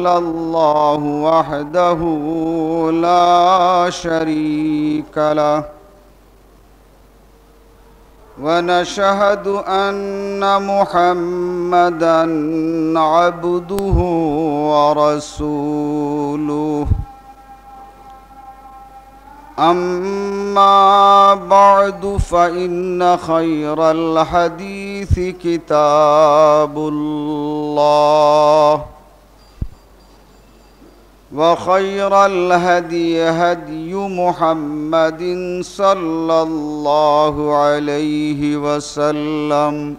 الله وحده لا شريك له ونشهد أن محمدًا عبده ورسوله أما بعد فإن خير الحديث كتاب الله وخير الهدي هدي محمد صلى الله عليه وسلم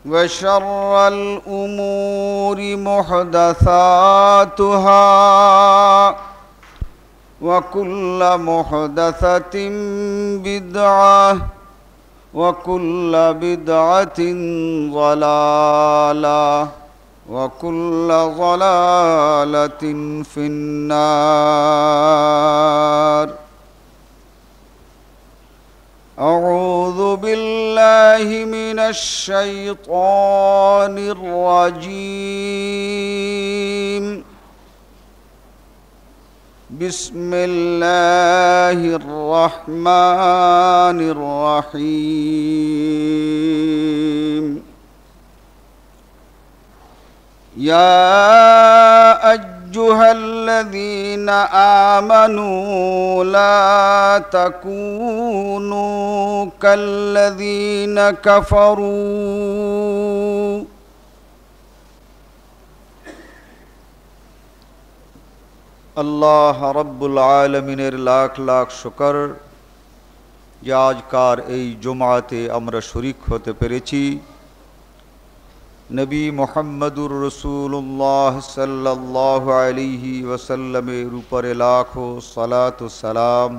وشر الأمور محدثاتها وكل محدثة بدعة وكل بدعة ضلالة وكل ضلالة في النار. أعوذ بالله من الشيطان الرجيم. بسم الله الرحمن الرحيم. يا أيها الذين آمنوا لا تكونوا كالذين كفروا আল্লাহ রাব্বুল আলামিনের লাখ লাখ শুকর যে আজকার এই জুমআতে আমরা শরীক হতে পেরেছি। নবী মুহাম্মদুর রাসূলুল্লাহ সাল্লাল্লাহু আলাইহি ওয়াসাল্লামের উপরে লাখো সালাত ও সালাম,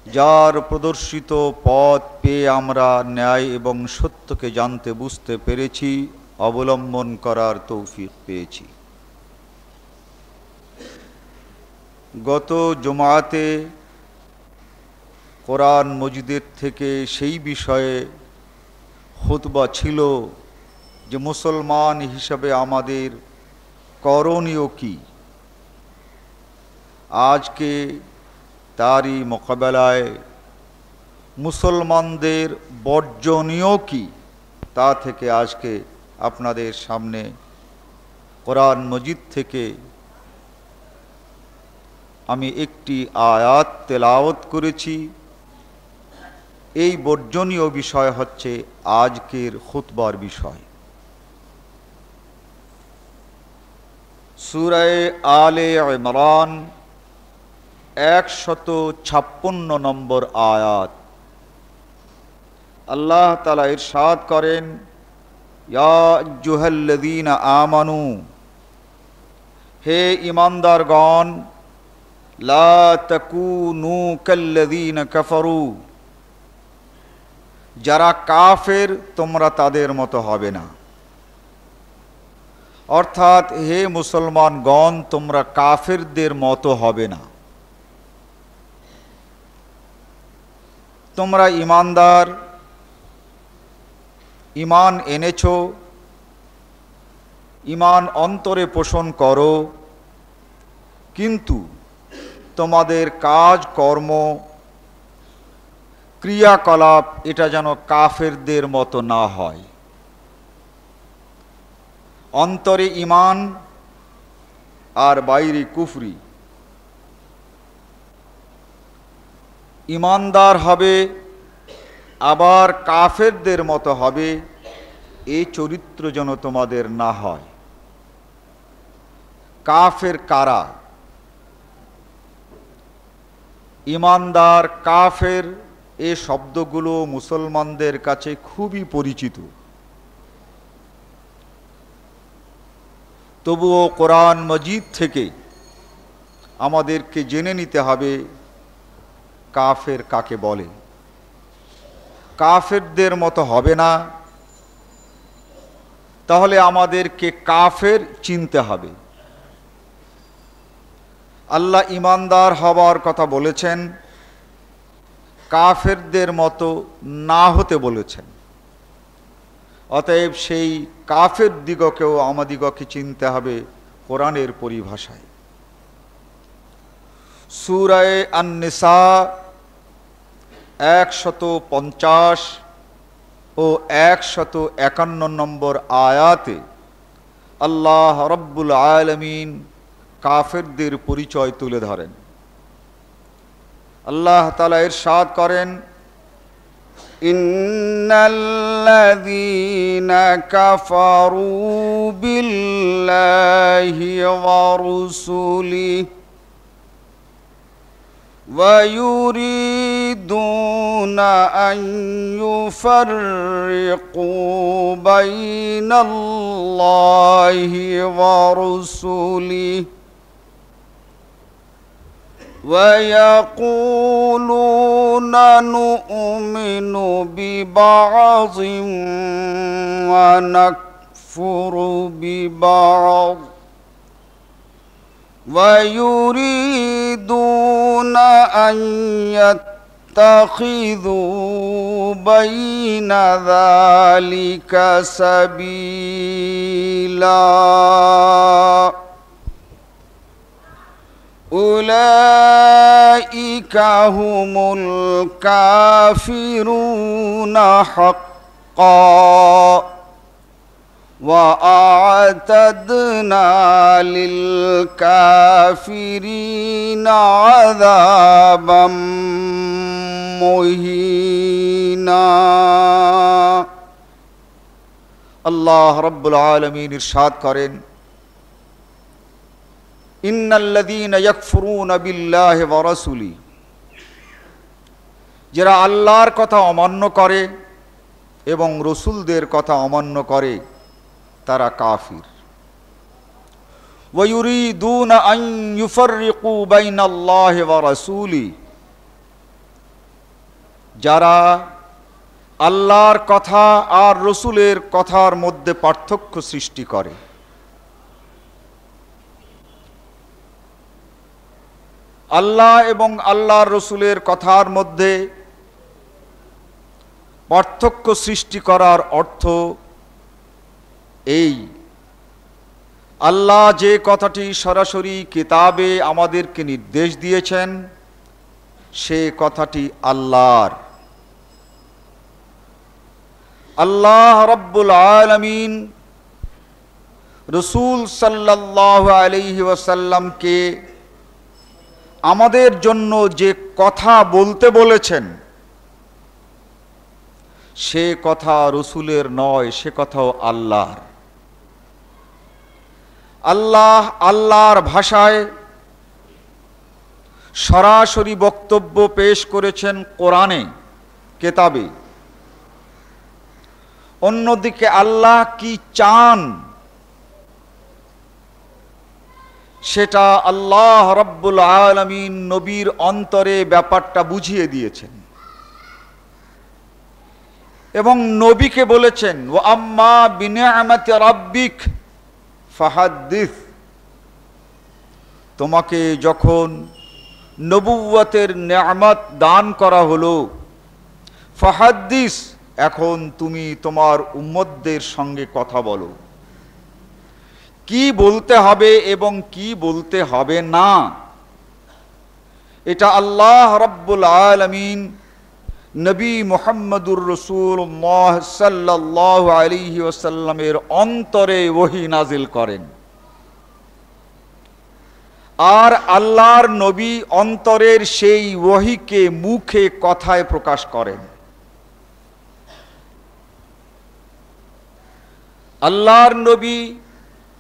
যার প্রদর্শিত পথ পেয়ে আমরা ন্যায় এবং সত্যকে জানতে বুঝতে পেরেছি, অবলম্বন করার তৌফিক পেয়েছি। গত জুমআতে কোরআন মজিদের থেকে সেই বিষয়ে খুতবা ছিল যে মুসলমান হিসাবে আমাদের করণীয় কি। আজকে তারই মোকাবেলায় মুসলমানদের বর্জনীয় কি, তা থেকে আজকে আপনাদের সামনে কোরআন মজিদ থেকে আমি একটি আয়াত তেলাওয়াত করেছি। এই বর্জনীয় বিষয় হচ্ছে আজকের খুতবার বিষয়। সূরা আলে ইমরান 156 নম্বর আয়াত। আল্লাহ তাআলা ইরশাদ করেন, ইয়া আইয়ুহাল্লাযীনা আমানু, হে ঈমানদারগণ, লা তাকুনু কাল্লাযীনা কাফারু, যারা কাফের তোমরা তাদের মতো হবে না। অর্থাৎ হে মুসলমানগণ, তোমরা কাফেরদের মতো হবে না। তোমরা ঈমানদার, ঈমান এনেছো, ঈমান অন্তরে পোষণ করো, কিন্তু তোমাদের কাজ কর্ম ক্রিয়াকলাপ এটা যেন কাফেরদের মতো না হয়। অন্তরে ঈমান আর বাইরে কুফরি। ঈমানদার হবে আবার কাফেরদের মতো হবে, এই চরিত্র যেন তোমাদের না হয়। কাফের কারা? ঈমানদার, কাফের, এই শব্দগুলো মুসলমানদের কাছে খুবই পরিচিত। তবুও কোরআন মজিদ থেকে আমাদেরকে জেনে নিতে হবে কাফের কাকে বলে। কাফেরদের মতো হবে না, তাহলে আমাদেরকে কাফের চিনতে হবে। আল্লাহ ঈমানদার হওয়ার কথা বলেছেন, কাফেরদের মতো না হতে বলেছেন। অতএব সেই কাফের দিগকেও আমাদিগকে চিনতে হবে কোরআনের পরিভাষায়। সূরা আন-নিসা 150 ও 151 নম্বর আয়াতে আল্লাহ রব্বুল আলামিন কাফেরদের পরিচয় তুলে ধরেন। আল্লাহ তাআলা ইরশাদ করেন, ইন্নাল্লাযীনা কাফারু বিল্লাহি ওয়া রুসুলিহি ওয়া ইউরিদুনা আন ইউফাররিকু বাইনাল্লাহি ওয়া রুসুলিহি وَيَقُولُونَ نُؤْمِنُ بِبَعْضٍ وَنَكْفُرُ بِبَعْضٍ وَيُرِيدُونَ أَن يَتَّخِذُوا بَيْنَ ذَلِكَ سَبِيلًا أولئك هم الكافرون حقا وأعتدنا للكافرين عذابا مهينا আল্লাহ রাব্বুল আলামিন ইরশাদ করেন, ইন্নাল্লাযীনা ইয়াকফুরুনা বিল্লাহি ওয়া রাসূলিহি, যারা আল্লাহর কথা অমান্য করে এবং রসুলদের কথা অমান্য করে তারা কাফির। ওয়া ইউরিদুনা আন ইউফাররিকু বাইনাল্লাহি ওয়া রাসূলিহি, যারা আল্লাহর কথা আর রসুলের কথার মধ্যে পার্থক্য সৃষ্টি করে। আল্লাহ এবং আল্লাহর রসুলের কথার মধ্যে পার্থক্য সৃষ্টি করার অর্থ এই, আল্লাহ যে কথাটি সরাসরি কিতাবে আমাদেরকে নির্দেশ দিয়েছেন সে কথাটি আল্লাহর। আল্লাহ রাব্বুল আলামিন রাসূল সাল্লাল্লাহু আলাইহি ওয়াসাল্লামকে আমাদের জন্য যে কথা বলতে বলেছেন সে কথা রসুলের নয়, সে কথাও আল্লাহর। আল্লাহ আল্লাহর ভাষায় সরাসরি বক্তব্য পেশ করেছেন কোরআনে, কেতাবে। অন্যদিকে আল্লাহ কি চান সেটা আল্লাহ রাব্বুল আলামিন নবীর অন্তরে ব্যাপারটা বুঝিয়ে দিয়েছেন এবং নবীকে বলেছেন, ওয়া আম্মা বিনিআমাতি রাব্বিক ফাহাদ্দিস, তোমাকে যখন নবুয়তের নেয়ামত দান করা হলো, ফাহাদ্দিস, এখন তুমি তোমার উম্মতদের সঙ্গে কথা বলো। কি বলতে হবে এবং কি বলতে হবে না, এটা আল্লাহ রাব্বুল আলামিন নবী মুহাম্মদুর রাসূলুল্লাহ সাল্লাল্লাহু আলাইহি ওয়াসাল্লামের অন্তরে ওহী নাজিল করেন। আর আল্লাহর নবী অন্তরের সেই ওহীকে মুখে কথায় প্রকাশ করেন। আল্লাহর নবী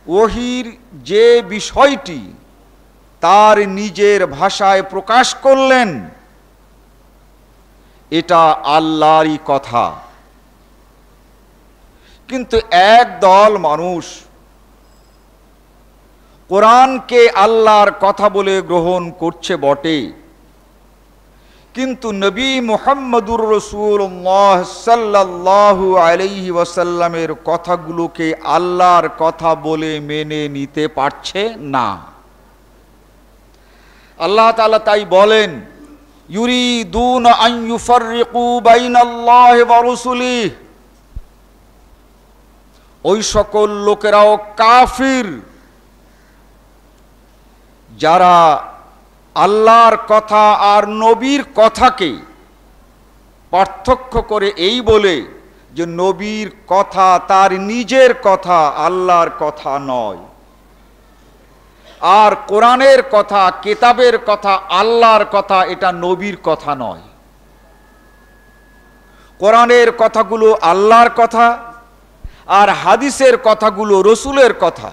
ওহীর যে বিষয়টি তার নিজের ভাষায় প্রকাশ করলেন এটা আল্লাহরই কথা। কিন্তু এক দল মানুষ কোরআনকে আল্লাহর কথা বলে গ্রহণ করছে বটে, কিন্তু নবী মুহাম্মদুর রাসূলুল্লাহ সাল্লাল্লাহু আলাইহি ওয়াসাল্লামের কথাগুলোকে আল্লাহর কথা বলে মেনে নিতে পারছে না। আল্লাহ তাআলা তাই বলেন, ইউরিদুনা আন ইউফাররিকু বাইনাল্লাহি ওয়া রাসূলিহি, ওই সকল লোকেরাও কাফির যারা আল্লাহর কথা আর নবীর কথাকে পার্থক্য করে এই বলে যে নবীর কথা তার নিজের কথা, আল্লাহর কথা নয়, আর কোরআনের কথা, কিতাবের কথা, আল্লাহর কথা, এটা নবীর কথা নয়। কোরআনের কথাগুলো আল্লাহর কথা আর হাদিসের কথাগুলো রসুলের কথা,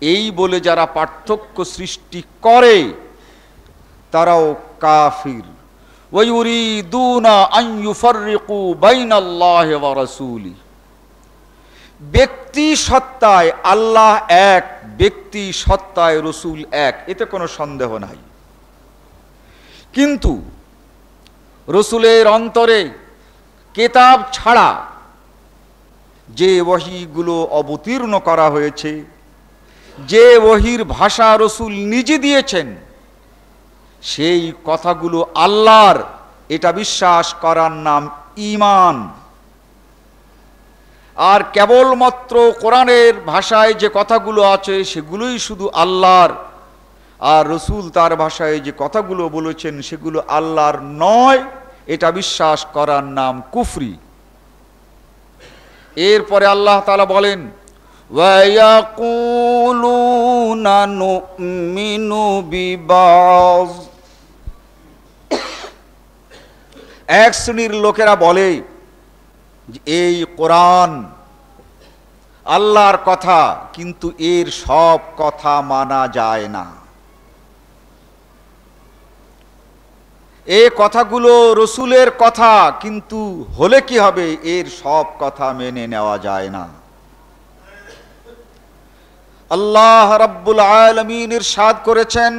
এই বলে যারা পার্থক্য সৃষ্টি করে তারাও কাফির। ওয়ায়ুরিদুনা আন ইউফাররিকু বাইনাল্লাহি ওয়া রাসূলি। ব্যক্তি সত্তায় আল্লাহ এক, ব্যক্তি সত্তায় রসুল এক, এতে কোনো সন্দেহ নাই। কিন্তু রসুলের অন্তরে কিতাব ছাড়া যে ওহীগুলো অবতীর্ণ করা হয়েছে, যে ওহীর ভাষা রসুল নিজে দিয়েছেন, সেই কথাগুলো আল্লাহর, এটা বিশ্বাস করার নাম ঈমান। আর কেবলমাত্র কোরআনের ভাষায় যে কথাগুলো আছে সেগুলোই শুধু আল্লাহর, আর রসুল তার ভাষায় যে কথাগুলো বলেছেন সেগুলো আল্লাহর নয়, এটা বিশ্বাস করার নাম কুফরি। এরপরে আল্লাহ তাআলা বলেন, ওয়ায়াকুলুনা নুমিনু বিবায। এক শ্রেণীর লোকেরা বলে যে এই কোরআন আল্লাহর কথা, কিন্তু এর সব কথা মানা যায় না। এই কথাগুলো রসুলের কথা, কিন্তু হলে কি হবে, এর সব কথা মেনে নেওয়া যায় না। আল্লাহ রাব্বুল আলামিন ইরশাদ করেছেন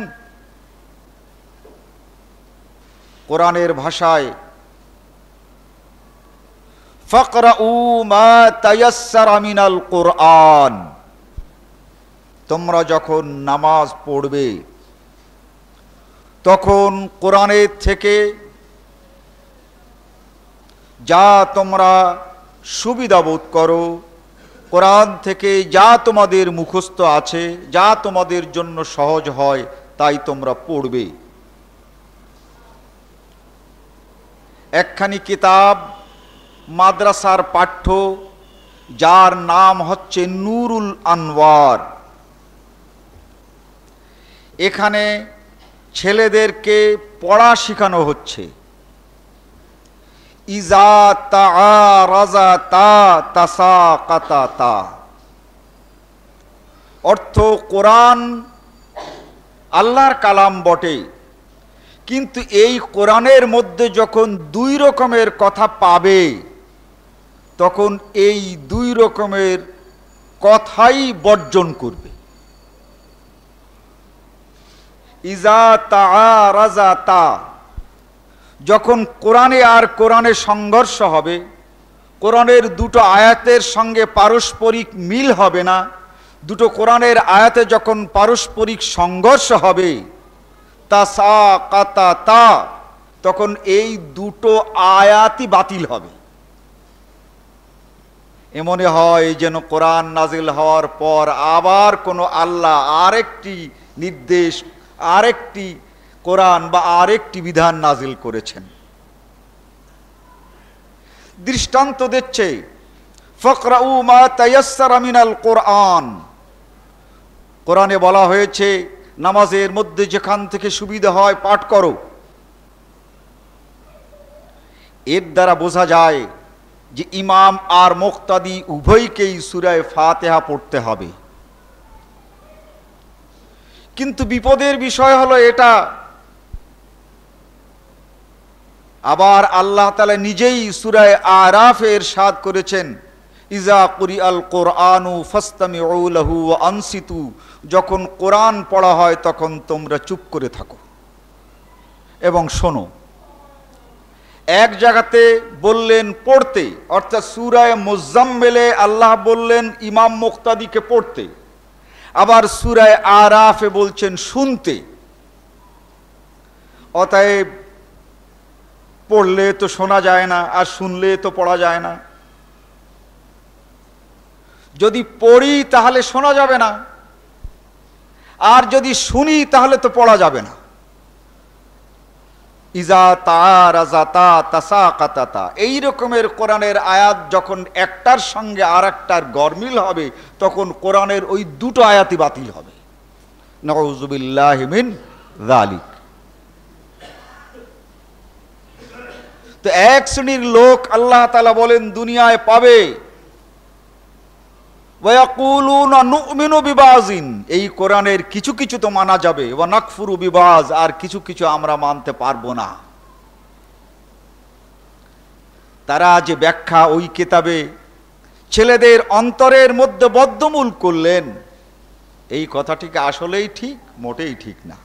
কোরআনের ভাষায়, ফাকরাউ মা তায়াসসারা মিনাল কুরআন। তোমরা যখন নামাজ পড়বে তখন কোরআনের থেকে যা তোমরা সুবিধা বোধ করো, কোরআন থেকে যা তোমাদের মুখস্থ আছে, যা তোমাদের জন্য সহজ হয়, তাই তোমরা পড়বে। একখানি কিতাব মাদ্রাসার পাঠ্য, যার নাম হচ্ছে নুরুল আনওয়ার। এখানে ছেলেদেরকে পড়া শেখানো হচ্ছে। ইজা তাআরাজা তা তাসাকাতা তা, অর্থ কোরআন আল্লাহর কালাম বটে, কিন্তু এই কোরআনের মধ্যে যখন দুই রকমের কথা পাবে তখন এই দুই রকমের কথাই বর্জন করবে। ইজা তাআরাজা তা, যখন কোরআনে আর কোরআনের সংঘর্ষ হবে, কোরআনের দুটো আয়াতের সঙ্গে পারস্পরিক মিল হবে না, দুটো কোরআনের আয়াতে যখন পারস্পরিক সংঘর্ষ হবে, তাসাকাতা তা, তখন এই দুটো আয়াতই বাতিল হবে। এমনে হয় যেন কোরআন নাজিল হওয়ার পর আবার কোনো আল্লাহ আরেকটি নির্দেশ, আরেকটি কোরআন বা আরেকটি বিধান নাজিল করেছেন। দৃষ্টান্ত দিচ্ছে, ফাকরাউ মা তায়াসসারা মিনাল কুরআন। কোরআনে বলা হয়েছে নামাজের মধ্যে যেখান থেকে সুবিধা হয় পাঠ করো। এর দ্বারা বোঝা যায় যে ইমাম আর মুক্তাদি উভয়কেই সূরা ফাতিহা পড়তে হবে। কিন্তু বিপদের বিষয় হলো এটা, আবার আল্লাহ তাআলা নিজেই সূরা আরাফে ইরশাদ করেছেন, ইজা কুরিআল কুরআনু ফাসতামিউ লাহু ওয়া আনসিতু। যখন কোরআন পড়া হয় তখন তোমরা চুপ করে থাকো এবং শোনো। এক জায়গাতে বললেন পড়তে, অর্থাৎ সূরা মুজাম্মিলে আল্লাহ বললেন ইমাম মুক্তাদিকে পড়তে, আবার সূরা আরাফে বলছেন শুনতে। অতএব পড়লে তো শোনা যায় না, আর শুনলে তো পড়া যায় না। যদি পড়ি তাহলে শোনা যাবে না, আর যদি শুনি তাহলে তো পড়া যাবে না। ইজা তারাজাতা তাসাকাতাতা, এই রকমের কোরআনের আয়াত যখন একটার সঙ্গে আর একটার গরমিল হবে, তখন কোরআনের ওই দুটো আয়াতই বাতিল হবে। নাউযুবিল্লাহি মিন যালিক। তো এক শ্রেণীর লোক আল্লাহ তাআলা বলেন দুনিয়ায় পাবে, ওয়ায়াকুলুনা নুমিনু বিবাযিন, এই কোরআনের কিছু কিছু তো মানা যাবে, ওয়া নাকফুরু বিবাজ, আর কিছু কিছু আমরা মানতে পারবো না। তারা যে ব্যাখ্যা ওই কিতাবে ছেলেদের অন্তরের মধ্যে বদ্ধমূল করলেন, এই কথাটি কি আসলেই ঠিক? মোটেই ঠিক না।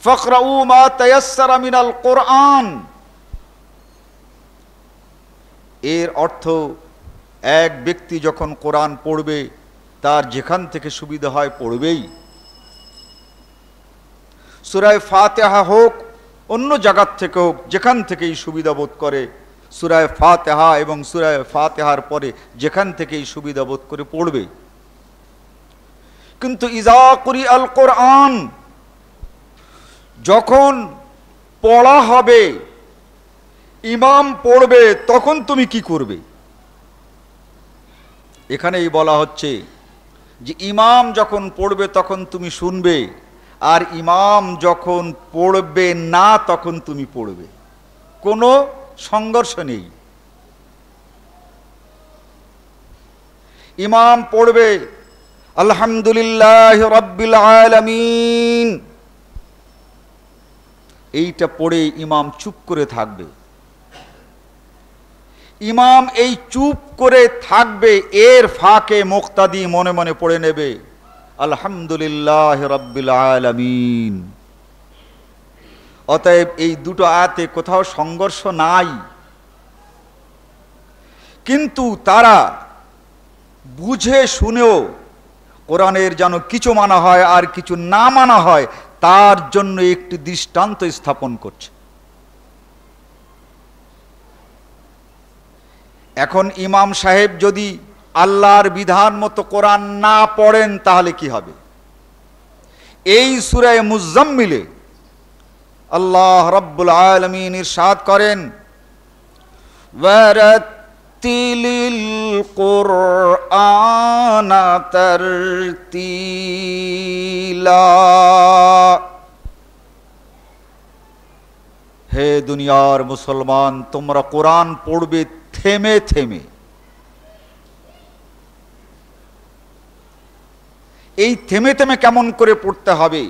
ফাকরাউ মা তায়াসসারা মিনাল কোরআন, এর অর্থ এক ব্যক্তি যখন কোরআন পড়বে তার যেখান থেকে সুবিধা হয় পড়বেই। সূরা ফাতিহা হোক অন্য জায়গার থেকে হোক, যেখান থেকেই সুবিধা বোধ করে সূরা ফাতিহা এবং সূরা ফাতিহার পরে যেখান থেকেই সুবিধা বোধ করে পড়বে। কিন্তু ইজা কুরিআল কোরআন, যখন পড়া হবে, ইমাম পড়বে, তখন তুমি কি করবে? এখানেই বলা হচ্ছে যে ইমাম যখন পড়বে তখন তুমি শুনবে, আর ইমাম যখন পড়বে না তখন তুমি পড়বে। কোনো সংঘর্ষ নেই। ইমাম পড়বে আলহামদুলিল্লাহি রাব্বিল আলামিন, এইটা পড়ে ইমাম চুপ করে থাকবে। ইমাম এই চুপ করে থাকবে, এর ফাঁকে মুক্তাদি মনে মনে পড়ে নেবে আলহামদুলিল্লাহ রাব্বিল আলামিন। অতএব এই দুটো আয়াতে কোথাও সংঘর্ষ নাই। কিন্তু তারা বুঝে শুনেও কোরআনের যেন কিছু মানা হয় আর কিছু না মানা হয়, তার জন্য একটি দৃষ্টান্ত স্থাপন করছে। এখন ইমাম সাহেব যদি আল্লাহর বিধান মতো কোরআন না পড়েন তাহলে কি হবে? এই সূরা মুজাম্মিলে আল্লাহ রাব্বুল আলামিন ইরশাদ করেন, ওয়ারাত্তিলিল কুরআনা তারতিলা, হে দুনিয়ার মুসলমান, তোমরা কোরআন পড়বে থেমে থেমে। এই থেমে থেমে কেমন করে পড়তে হবে?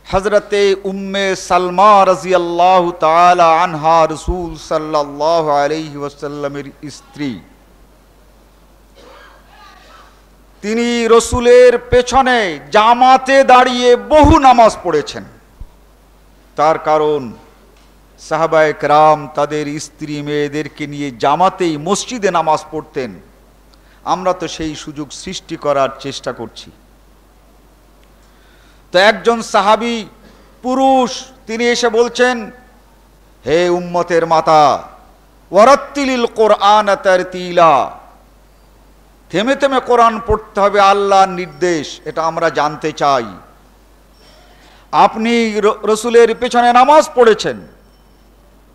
হযরতে উম্মে সালমা রাদিয়াল্লাহু তাআলা আনহা, রাসূল সাল্লাল্লাহু আলাইহি ওয়াসাল্লামের স্ত্রী, তিনি রাসূলের পেছনে জামাতে দাঁড়িয়ে বহু নামাজ পড়েছেন। তার কারণ সাহাবায়ে কেরাম তাদের স্ত্রী মেয়েদেরকে নিয়ে জামাতেই মসজিদে নামাজ পড়তেন। আমরা তো সেই সুযোগ সৃষ্টি করার চেষ্টা করছি। তো একজন সাহাবী পুরুষ, তিনি এসে বলছেন, হে উম্মতের মাতা, ওয়ারাত্তিলিল কুরআনা তারতিলা, থেমে থেমে কোরআন পড়তে হবে, আল্লাহর নির্দেশ, এটা আমরা জানতে চাই। আপনি রাসূলের পেছনে নামাজ পড়েছেন,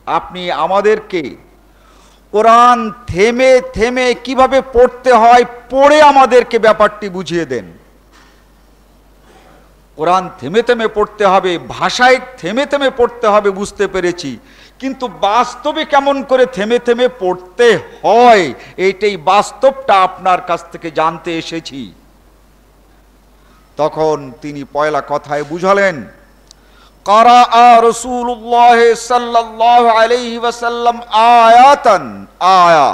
আপনি আমাদেরকে কোরআন থেমে থেমে কিভাবে পড়তে হয় পড়ে আমাদেরকে ব্যাপারটি বুঝিয়ে দেন। কোরআন থেমে থেমে পড়তে হবে, ভাষায় থেমে থেমে পড়তে হবে বুঝতে পেরেছি, কিন্তু বাস্তবে কেমন করে থেমে থেমে পড়তে হয় এইটাই বাস্তবটা আপনার কাছ থেকে জানতে এসেছি। তখন তিনি পয়লা কথায় বুঝালেন, قرأ رسول الله صلى الله عليه وسلم آياتا آية,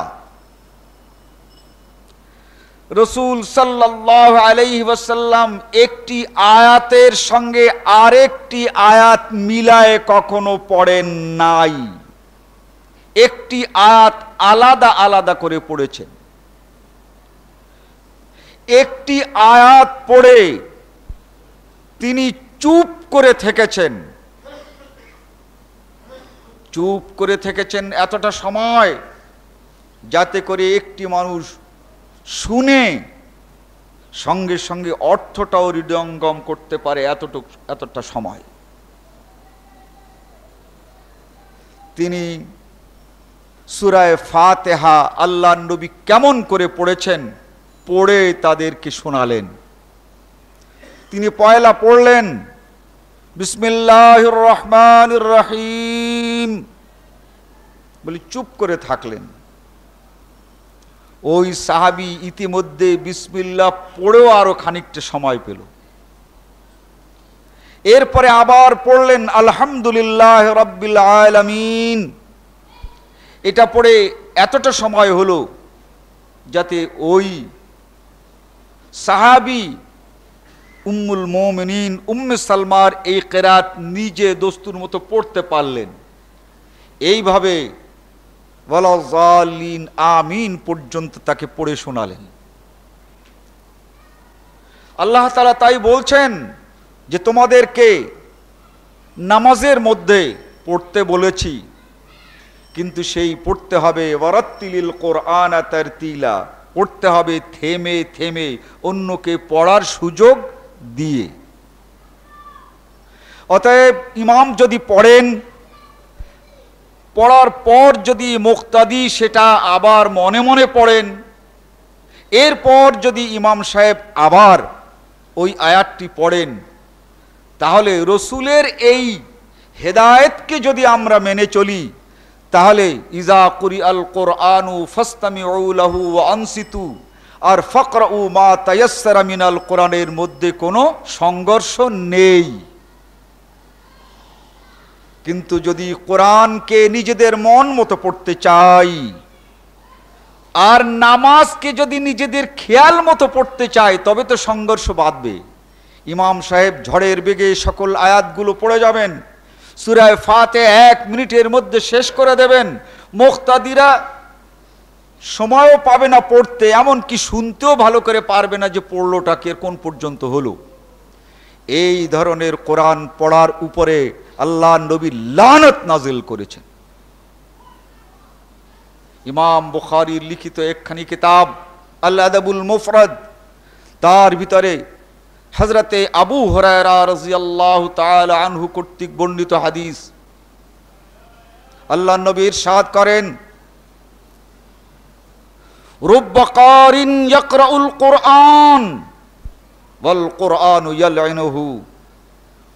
রসুল সাল্লাল্লাহু আলাইহি ওয়াসাল্লাম একটি আয়াতের সঙ্গে আরেকটি আয়াত মিলায়ে কখনো পড়েন নাই। একটি আয়াত আলাদা আলাদা করে পড়েছেন। একটি আয়াত পড়ে তিনি চুপ করে থেকেছেন। চুপ করে থেকেছেন এতটা সময়, যাতে করে একটি মানুষ শুনে সঙ্গে সঙ্গে অর্থটাও হৃদয়ঙ্গম করতে পারে, এতটা সময় তিনি সূরা ফাতিহা আল্লাহর নবী কেমন করে পড়েছেন পড়ে তাদেরকে শোনালেন। তিনি পয়লা পড়লেন বিসমিল্লাহির রহমানির রহিম বলে চুপ করে থাকলেন। ওই সাহাবী ইতিমধ্যে বিসমিল্লাহ পড়েও আরো খানিকটা সময় পেল। এরপরে আবার পড়লেন আলহামদুলিল্লাহ রাব্বিল আলামিন। এটা পড়ে এতটা সময় হলো যাতে ওই সাহাবী উম্মুল মুমিনিন উম্মে সালমার এই কিরাত নিজে দস্তুর মতো পড়তে পারলেন। এইভাবে ওয়ালাযালিন আমিন পর্যন্ত তাকে পড়ে শোনালেন। আল্লাহ তাআলা তাই বলছেন যে তোমাদেরকে নামাজের মধ্যে পড়তে বলেছি, কিন্তু সেই পড়তে হবে ওয়ারাত্তিলিল কোরআনা তারতিলা, পড়তে হবে থেমে থেমে, অন্যকে পড়ার সুযোগ দিয়ে। অতএব ইমাম যদি পড়েন, পড়ার পর যদি মুক্তাদি সেটা আবার মনে মনে পড়েন, এরপর যদি ইমাম সাহেব আবার ওই আয়াতটি পড়েন, তাহলে রসুলের এই হেদায়েতকে যদি আমরা মেনে চলি, তাহলে ইজা কুরিআল কোরআনু ফাসতামিউ লাহু ওয়া আনসিতু আর ফাকরাউ মা তায়াসসারা মিনাল কোরআনের মধ্যে কোনো সংঘর্ষ নেই। কিন্তু যদি কোরআনকে নিজেদের মন মতো পড়তে চাই আর নামাজকে যদি নিজেদের খেয়াল মতো পড়তে চাই, তবে তো সংঘর্ষ বাঁধবে। ইমাম সাহেব ঝড়ের বেগে সকল আয়াতগুলো পড়ে যাবেন, সূরা ফাতিহা 1 মিনিটের মধ্যে শেষ করে দেবেন, মুক্তাদিরা সময়ও পাবে না পড়তে, এমনকি শুনতেও ভালো করে পারবে না যে পড়লোটা কে কোন পর্যন্ত হলো। এই ধরনের কোরআন পড়ার উপরে আল্লাহ নবী লানত নাজিল করেছেন। ইমাম বুখারীর লিখিত একখানি কিতাব আল আদাবুল মুফরাদ, তার ভিতরে হযরতে আবু হুরায়রা রাদিয়াল্লাহু তাআলা আনহু কর্তৃক বর্ণিত হাদিস, আল্লাহ নবী ইরশাদ করেন রুব্বা কারিন ইয়াকরাউল কোরআন ওয়াল কোরআনু ইয়ালইনুহু,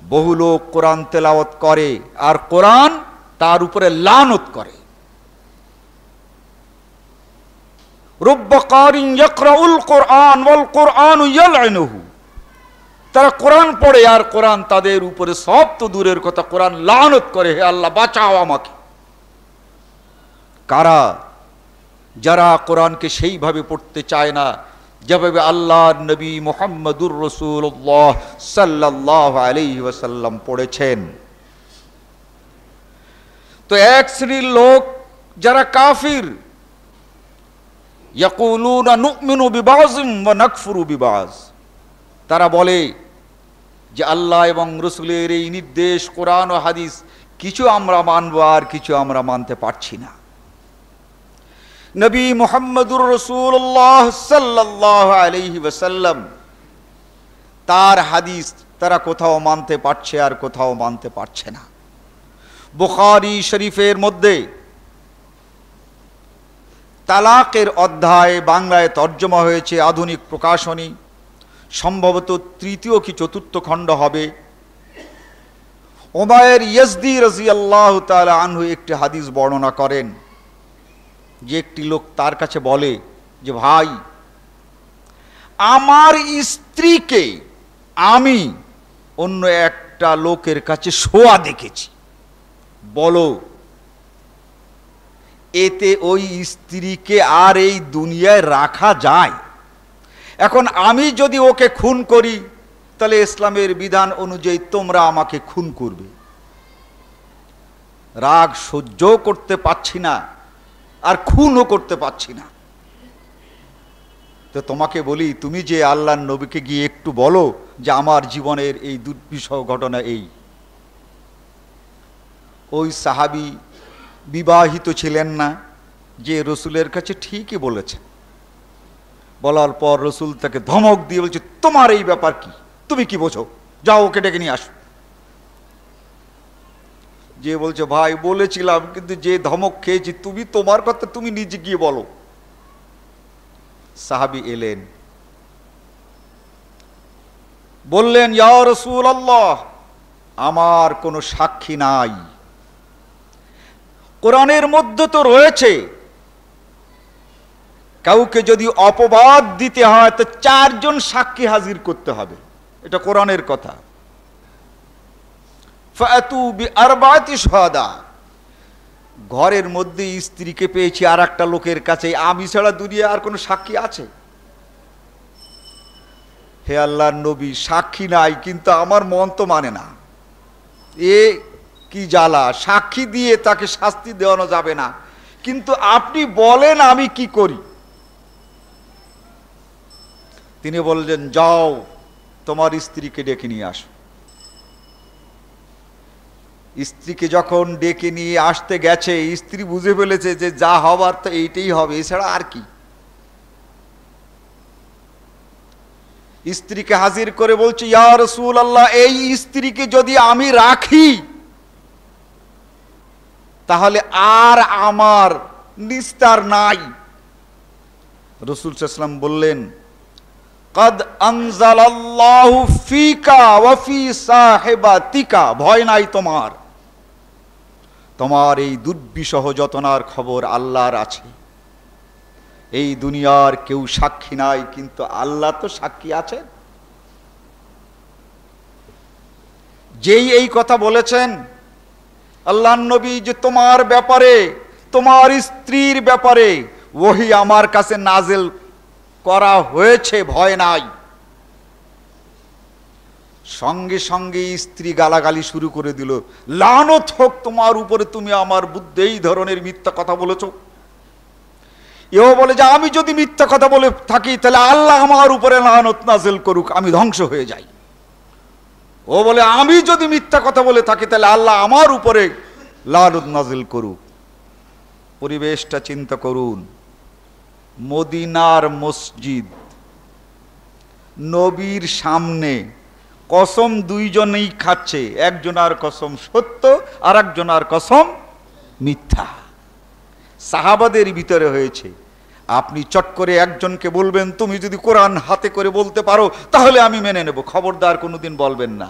বহু লোক কোরআন তেলাওয়াত করে আর কোরআন তার উপরে লানত করে। রুব্বা কারিন ইয়াকরাউল কোরআন ওয়াল কোরআনু ইয়ালইনুহু, তারা কোরআন পড়ে আর কোরআন তাদের উপরে, সব তো দূরের কথা, কোরআন লানত করে। হে আল্লাহ বাঁচাও আমাকে। কারা? যারা কোরআনকে সেইভাবে পড়তে চায় না যেভাবে আল্লাহর নবী মুহাম্মদুর রাসূলুল্লাহ সাল্লাল্লাহু আলাইহি ওয়াসাল্লাম পড়েছেন। তো এক শ্রেণীর লোক যারা কাফির, ইয়াকুলুনা নুমিনু বিবাযিন ওয়া নাকফুরু বিবায, তারা বলে যে আল্লাহ এবং রসুলের এই নির্দেশ কোরআন ও হাদিস কিছু আমরা মানব আর কিছু আমরা মানতে পারছি না। নবী মুহাম্মদুর রাসূলুল্লাহ সাল্লাল্লাহু আলাইহি ওয়াসাল্লাম তার হাদিস তারা কোথাও মানতে পারছে আর কোথাও মানতে পারছে না। বুখারী শরীফের মধ্যে তালাকের অধ্যায় বাংলায় তর্জমা হয়েছে, আধুনিক প্রকাশনী, সম্ভবত 3য় কি 4র্থ খণ্ড হবে। উমাইর ইয়াজদি রাদিয়াল্লাহু তাআলা আনহু একটি হাদিস বর্ণনা করেন যে একটি লোক তার কাছে বলে যে ভাই, আমার স্ত্রীকে আমি অন্য একটা লোকের কাছে শোয়া দেখেছি, বলো এতে ওই স্ত্রীকে আর এই দুনিয়ায় রাখা যায়? এখন আমি যদি ওকে খুন করি, তাহলে ইসলামের বিধান অনুযায়ী তোমরা আমাকে খুন করবে। রাগ সহ্য করতে পারছি না আর খুনও করতে পারছি না। তো তোমাকে বলি, তুমি যে আল্লাহর নবীকে গিয়ে একটু বলো যে আমার জীবনের এই দুর্বিষহ ঘটনা এই। ওই সাহাবী বিবাহিত ছিলেন না, যে রসুলের কাছে ঠিকই বলেছেন। বলার পর রসুল তাকে ধমক দিয়ে বলছে, তোমার এই ব্যাপার কি, তুমি কি বোঝো, যাও ওকে ডেকে নিয়ে আসো। যে বলছে, ভাই বলেছিলাম, কিন্তু যে ধমক খেয়েছি, তুমি তোমার কথা তুমি নিজে গিয়ে বলো। সাহাবী এলেন, বললেন, ইয়া রাসূলুল্লাহ, আমার কোনো সাক্ষী নাই। কোরআনের মধ্যে তো রয়েছে, কাউকে যদি অপবাদ দিতে হয় তো 4 জন সাক্ষী হাজির করতে হবে, এটা কোরআনের কথা। ফাতু বিআরবাতি শুহাদা, ঘরের মধ্যে স্ত্রীকে পেয়েছি আর একটা লোকের কাছে, আমি ছাড়া দুনিয়ায় আর কোনো সাক্ষী আছে? হে আল্লাহর নবী, সাক্ষী নাই, কিন্তু আমার মন তো মানে না, এ কি জ্বালা, সাক্ষী দিয়ে তাকে শাস্তি দেওয়ানো যাবে না, কিন্তু আপনি বলেন আমি কি করি। তিনি বললেন, যাও তোমার স্ত্রীকে ডেকে নিয়ে আসো। স্ত্রীকে যখন ডেকে নিয়ে আসতে গেছে, স্ত্রী বুঝে ফেলেছে যে যা হবার তো এইটাই হবে, এছাড়া আর কি। স্ত্রীকে হাজির করে বলছে, ইয়া রাসূলুল্লাহ, এই স্ত্রীকে যদি আমি রাখি তাহলে আর আমার নিস্তার নাই। রাসূল সাল্লাল্লাহু আলাইহি ওয়াসাল্লাম বললেন, কদ আনজালাল্লাহু ফিকা ওয়া ফি সাহিবাতিকা, ভয় নাই তোমার, তোমার এই দুর্বিষহ যতনার খবর আল্লাহর আছে। এই দুনিয়ার কেউ সাক্ষী নাই, কিন্তু আল্লাহ তো সাক্ষী আছেন। যেই এই কথা বলেছেন আল্লাহর নবী, যে তোমার ব্যাপারে, তোমার স্ত্রীর ব্যাপারে ওহী আমার কাছে নাজিল করা হয়েছে, ভয় নাই। সঙ্গে সঙ্গে স্ত্রী গালাগালি শুরু করে দিল, লানত হোক তোমার উপরে, তুমি আমার বুদ্ধে এই ধরনের মিথ্যা কথা বলেছো। এও বলে যে আমি যদি মিথ্যা কথা বলে থাকি তাহলে আল্লাহ আমার উপরে লানত নাজিল করুক, আমি ধ্বংস হয়ে যাই। ও বলে আমি যদি মিথ্যা কথা বলে থাকি তাহলে আল্লাহ আমার উপরে লানত নাজিল করুক। পরিবেশটা চিন্তা করুন, মদিনার মসজিদ, নবীর সামনে কসম দুইজনেই খাচ্ছে, একজনার কসম সত্য আর একজনার কসম মিথ্যা। সাহাবাদের ভিতরে হয়েছে, আপনি চট করে একজনকে বলবেন, তুমি যদি কোরআন হাতে করে বলতে পারো তাহলে আমি মেনে নেব, খবরদার কোনোদিন বলবেন না।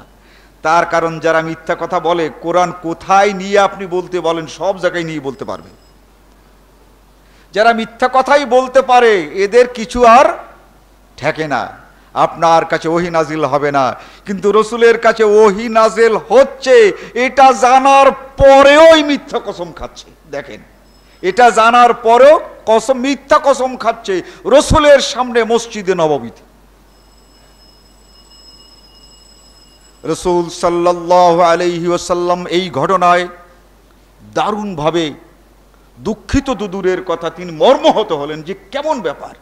তার কারণ যারা মিথ্যা কথা বলে, কোরআন কোথায় নিয়ে আপনি বলতে বলেন সব জায়গায় নিয়ে বলতে পারবে। যারা মিথ্যা কথাই বলতে পারে এদের কিছু আর ঠেকে না। আপনার কাছে ওহী নাজিল হবে না, কিন্তু রসুলের কাছে ওহী নাজিল হচ্ছে, এটা জানার পরেও মিথ্যা কসম খাচ্ছে। দেখেন, এটা জানার পরেও কসম, মিথ্যা কসম খাচ্ছে রসুলের সামনে মসজিদে নববীতে। রসুল সাল্লাল্লাহু আলাইহি ওয়াসাল্লাম এই ঘটনায় দারুণভাবে দুঃখিত তো দূরের কথা, তিনি মর্মাহত হলেন যে কেমন ব্যাপার।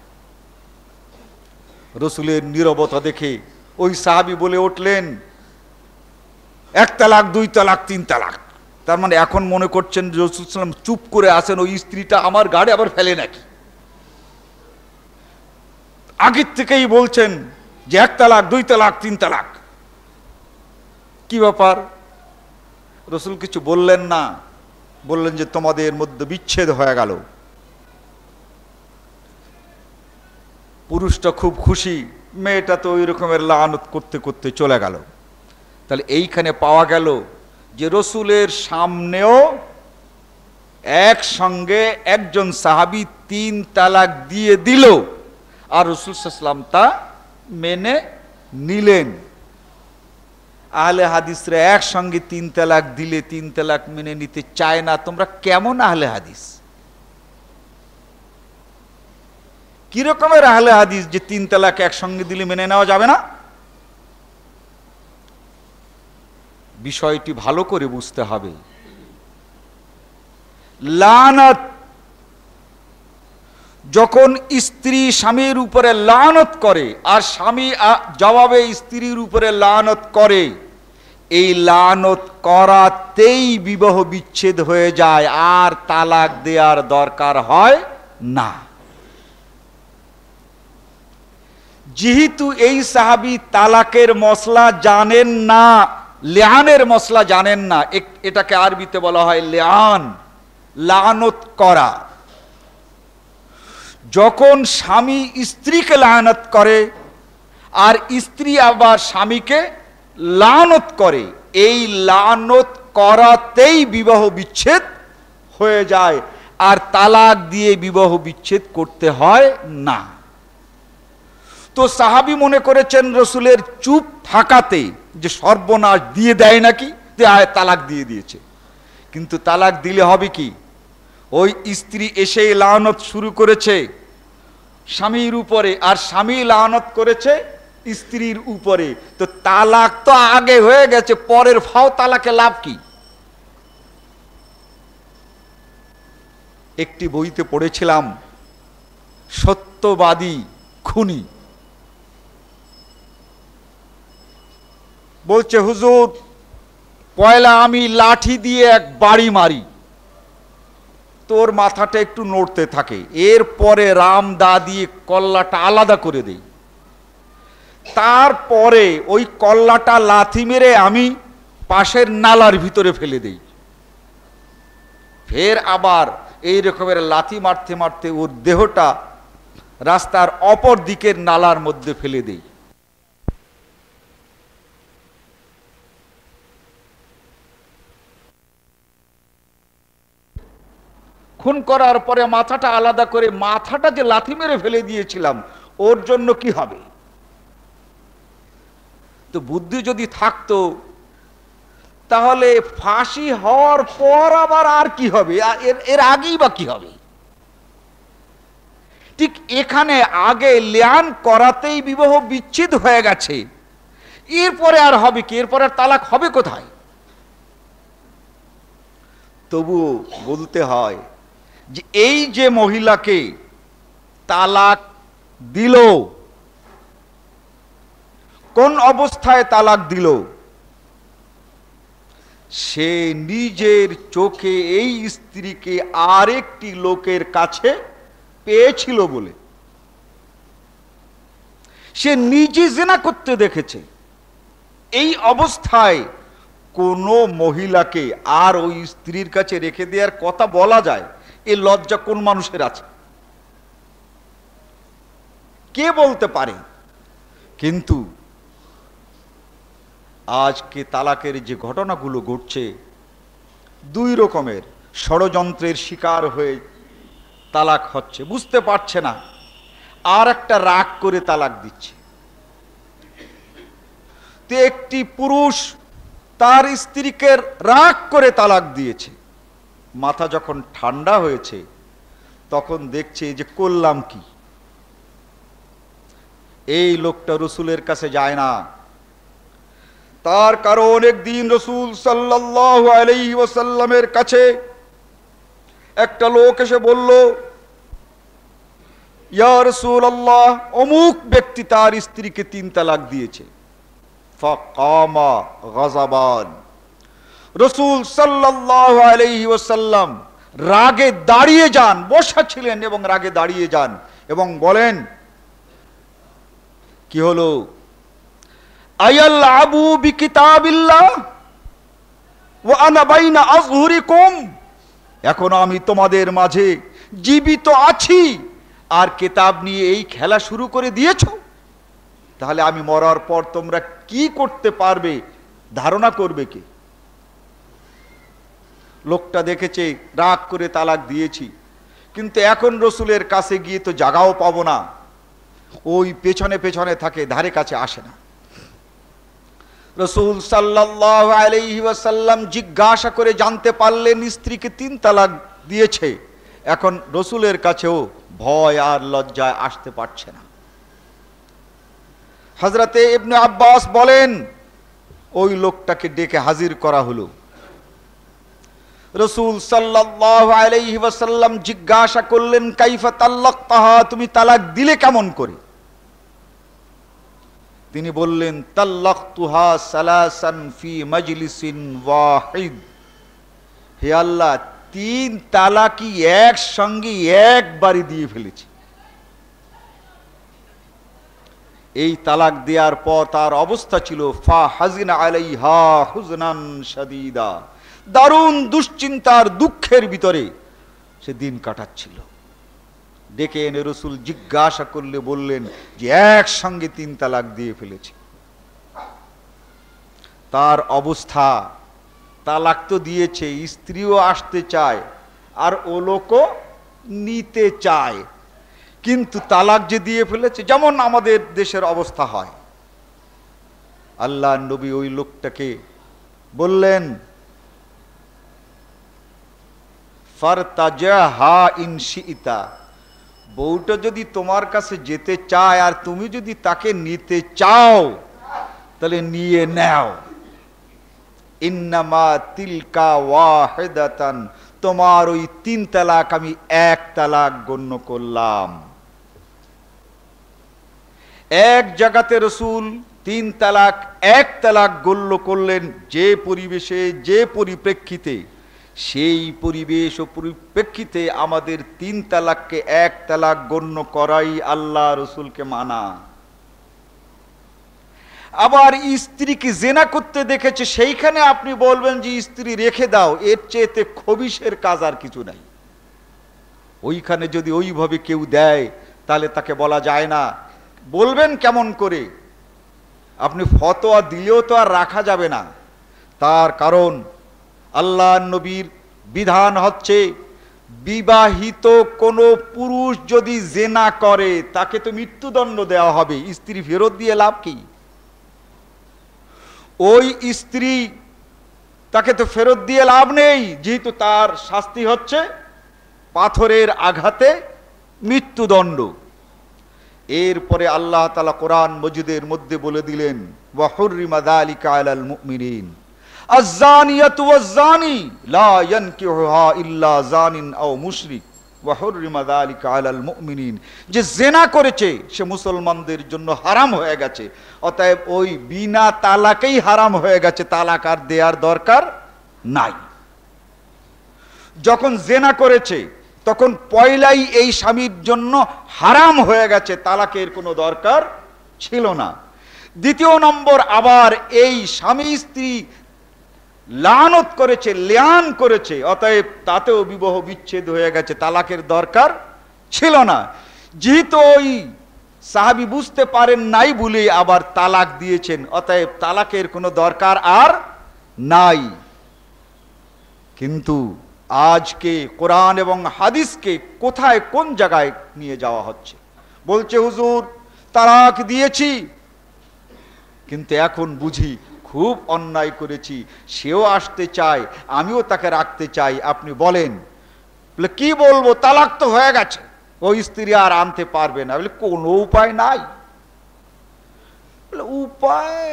রসুলের নীরবতা দেখে ওই সাহাবী বলে উঠলেন, 1 তালাক 2 তালাক 3 তালাক। তার মানে এখন মনে করছেন রাসূল সাল্লাল্লাহু আলাইহি ওয়াসাল্লাম চুপ করে আছেন, ওই স্ত্রীটা আমার গাড়ে আবার ফেলে নাকি। আগের থেকেই বলছেন যে 1 তালাক 2 তালাক 3 তালাক। কি ব্যাপার? রসুল কিছু বললেন না, বললেন যে তোমাদের মধ্যে বিচ্ছেদ হয়ে গেল। পুরুষটা খুব খুশি, মেয়েটা তো ওই রকমের লানত করতে করতে চলে গেল। তাহলে এইখানে পাওয়া গেল যে রসুলের সামনেও একসঙ্গে একজন সাহাবী 3 তালাক দিয়ে দিল, আর রাসূল সাল্লাল্লাহু আলাইহি ওয়াসাল্লাম তা মেনে নিলেন। আহলে হাদিসরা একসঙ্গে 3 তালাক দিলে 3 তালাক মেনে নিতে চায় না। তোমরা কেমন আহলে হাদিস? কি রকমের আহলে হাদিস যে 3 তালাক একসঙ্গে দিলে মেনে নেওয়া যাবে না? বিষয়টি ভালো করে বুঝতে হবে। লানত, যখন স্ত্রী স্বামীর উপরে লানত করে আর স্বামী জবাবে স্ত্রীর উপরে লানত করে, এই লানত করাতেই বিবাহ বিচ্ছেদ হয়ে যায়, আর তালাক দেওয়ার দরকার হয় না। যেহেতু এই সাহাবী তালাকের মসলা জানেন না, লেআনের মসলা জানেন না, এটাকে আরবিতে বলা হয় লেআন, লানত করা। যখন স্বামী স্ত্রীকে লানত করে আর স্ত্রী আবার স্বামীকে লানত করে, এই লানত করাতেই বিবাহ বিচ্ছেদ হয়ে যায়, আর তালাক দিয়ে বিবাহ বিচ্ছেদ করতে হয় না। তো সাহাবী মনে করেছেন রসুলের চুপ থাকাতে যে সর্বনাশ দিয়ে দেয় নাকি, তালাক দিয়ে দিয়েছে। কিন্তু তালাক দিলে হবে কি, ওই স্ত্রী এসে লানত শুরু করেছে স্বামীর উপরে, আর স্বামী লানত করেছে স্ত্রীর উপরে, তো তালাক তো আগে হয়ে গেছে, পরের ফাও তালাকে লাভ কি? একটি বইতে পড়েছিলাম, সত্যবাদী খুনি বলছে, হুজুর পয়লা আমি লাঠি দিয়ে এক বাড়ি মারি, তোর মাথাটা একটু নড়তে থাকে, এরপরে রাম দা দিয়ে কল্লাটা আলাদা করে দেই, তারপরে ওই কল্লাটা লাথি মেরে আমি পাশের নালার ভিতরে ফেলে দেই, ফের আবার এই রকমের লাথি মারতে মারতে ওর দেহটা রাস্তার অপর দিকের নালার মধ্যে ফেলে দেই। খুন করার পরে মাথাটা আলাদা করে, মাথাটা যে লাথি মেরে ফেলে দিয়েছিলাম ওর জন্য কি হবে? তো বুদ্ধি যদি থাকতো তাহলে ফাঁসি হওয়ার পর আবার আর কি হবে, এর আগেই বা কি হবে? ঠিক এখানে আগে লেআন করাতেই বিবাহ বিচ্ছেদ হয়ে গেছে, এরপরে আর হবে কি? এরপরে আর তালাক হবে কোথায়? তবুও বলতে হয় যে এই যে মহিলাকে তালাক দিল, কোন অবস্থায় তালাক দিল? সে নিজের চোখে এই স্ত্রীকে আরেকটি লোকের কাছে পেয়েছিল বলে, সে নিজে জিনা করতে দেখেছে। এই অবস্থায় কোন মহিলাকে আর ওই স্ত্রীর কাছে রেখে দেওয়ার কথা বলা যায়? এই লজ্জা কোন মানুষের আছে? কে বলতে পারে? কিন্তু আজকে তালাকের যে ঘটনাগুলো ঘটছে, দুই রকমের ষড়যন্ত্রের শিকার হয়ে তালাক হচ্ছে, বুঝতে পারছে না, আর একটা রাগ করে তালাক দিচ্ছে। তো একটি পুরুষ তার স্ত্রীকে রাগ করে তালাক দিয়েছে, মাথা যখন ঠান্ডা হয়েছে তখন দেখছে যে করলাম কি। এই লোকটা রসুলের কাছে যায় না, তার কারণ একদিন রসুল সাল্লাল্লাহু আলাইহি ওয়াসাল্লামের কাছে একটা লোক এসে বলল, ইয়া রাসূলুল্লাহ, অমুক ব্যক্তি তার স্ত্রীকে 3 তালাক দিয়েছে। ফাকামা গাযাবান, রসুল সাল্লাল্লাহু আলাইহি ওয়াসাল্লাম রাগে দাঁড়িয়ে যান, বসা ছিলেন এবং রাগে দাঁড়িয়ে যান এবং বলেন, কি হলো? আয়াল আবু বিকিতাবিল্লাহ ওয়া আনা বাইনা আযহুরিকুম, এখন আমি তোমাদের মাঝে জীবিত আছি আর কিতাব নিয়ে এই খেলা শুরু করে দিয়েছো, তাহলে আমি মরার পর তোমরা কি করতে পারবে ধারণা করবে কি? লোকটা দেখেছে রাগ করে তালাক দিয়েছি, কিন্তু এখন রসুলের কাছে গিয়ে তো জায়গাও পাবো না, ওই পেছনে পেছনে থাকে, ধারে কাছে আসে না। রসুল সাল্লাল্লাহু আলাইহি ওয়াসাল্লাম জিজ্ঞাসা করে জানতে পারলেন স্ত্রীকে 3 তালাক দিয়েছে, এখন রসুলের কাছেও ভয় আর লজ্জায় আসতে পারছে না। হযরতে ইবনে আব্বাস বলেন, ওই লোকটাকে ডেকে হাজির করা হলো। রসুল সাল্লাল্লাহু আলাইহি ওয়াসাল্লাম জিজ্ঞাসা করলেন, কাইফা তাল্লাকতাহা, তুমি তালাক দিলে কেমন করে? তিনি বললেন তাল্লাকতুহা সালাসান ফি মাজলিসিন ওয়াহিদ, হে আল্লাহ 3 তালাকই একসঙ্গে একবারই দিয়ে ফেলেছি। এই তালাক দেওয়ার পর তার অবস্থা ছিল ফা হাজিনা আলাইহা হুজনান শাদীদা, দারুণ দুশ্চিন্তার দুঃখের ভিতরে সে দিন কাটাচ্ছিল। ডেকে এনে রসুল জিজ্ঞাসা করলে বললেন যে একসঙ্গে 3 তালাক দিয়ে ফেলেছে। তার অবস্থা, তালাক তো দিয়েছে, স্ত্রীও আসতে চায় আর ও লোকও নিতে চায়, কিন্তু তালাক যে দিয়ে ফেলেছে, যেমন আমাদের দেশের অবস্থা হয়। আল্লাহ নবী ওই লোকটাকে বললেন ফারতাজাহা ইন শিইতা, বউটা যদি তোমার কাছে যেতে চায় আর তুমি যদি তাকে নিতে চাও তাহলে নিয়ে নাও। ইন্নামা তিলকা ওয়াহিদাতান, তোমার ওই 3 তালাক আমি 1 তালাক গণ্য করলাম। এক জায়গাতে রসুল 3 তালাক 1 তালাক গণ্য করলেন, যে পরিবেশে যে পরিপ্রেক্ষিতে, সেই পরিবেশ ও পরিপ্রেক্ষিতে আমাদের 3 তালাককে 1 তালাক গণ্য করাই আল্লাহ রসুলকে মানা। আবার স্ত্রীকে জেনা করতে দেখেছে, সেইখানে আপনি বলবেন যে স্ত্রী রেখে দাও, এর চেয়েতে খবিশের কাজ আর কিছু নাই। ওইখানে যদি ওইভাবে কেউ দেয় তাহলে তাকে বলা যায় না। বলবেন কেমন করে? আপনি ফতোয়া দিলেও তো আর রাখা যাবে না। তার কারণ আল্লাহ নবীর বিধান হচ্ছে, বিবাহিত কোনো পুরুষ যদি জেনা করে তাকে তো মৃত্যুদণ্ড দেওয়া হবে, স্ত্রী ফেরত দিয়ে লাভ কি? ওই স্ত্রী তাকে তো ফেরত দিয়ে লাভ নেই, যেহেতু তার শাস্তি হচ্ছে পাথরের আঘাতে মৃত্যুদণ্ড। এরপরে আল্লাহ তাআলা কোরআন মজিদের মধ্যে বলে দিলেন ওয়া হুররিমা যালিকা আলাল মুমিনিন আয-যানিয়াতু ওয়াজ-যানি লা ইয়ানকিহুহা ইল্লা যানিন আও মুশরিক ওয়া হুররিমা যালিকা আলাল মুমিনিন, যে জিনা করেছে সে মুসলমানদের জন্য হারাম হয়ে গেছে। অতএব ওই বিনা তালাকেই হারাম হয়ে গেছে, তালাক আর দেওয়ার দরকার নাই। যখন জিনা করেছে তখন পয়লাই এই স্বামীর জন্য হারাম হয়ে গেছে, তালাকের কোনো দরকার ছিল না। দ্বিতীয় নম্বর, আবার এই স্বামী স্ত্রী লানত করেছে, লিয়ান করেছে, অতএব তাতেও বিবাহ বিচ্ছেদ হয়ে গেছে, তালাকের দরকার ছিল না। যেহেতু ওই সাহাবী বুঝতে পারেন নাই বলে আবার তালাক দিয়েছেন, অতএব তালাকের কোনো দরকার আর নাই। কিন্তু আজকে কোরআন এবং হাদিসকে কোথায় কোন জায়গায় নিয়ে যাওয়া হচ্ছে? বলছে হুজুর তালাক দিয়েছি, কিন্তু এখন বুঝি খুব অন্যায় করেছি, সেও আসতে চায়, আমিও তাকে রাখতে চাই। আপনি বলেন। বলে কি বলবো, তালাক তো হয়ে গেছে, ওই স্ত্রী আর আনতে পারবে না। বলে কোনো উপায় নাই? বলে উপায়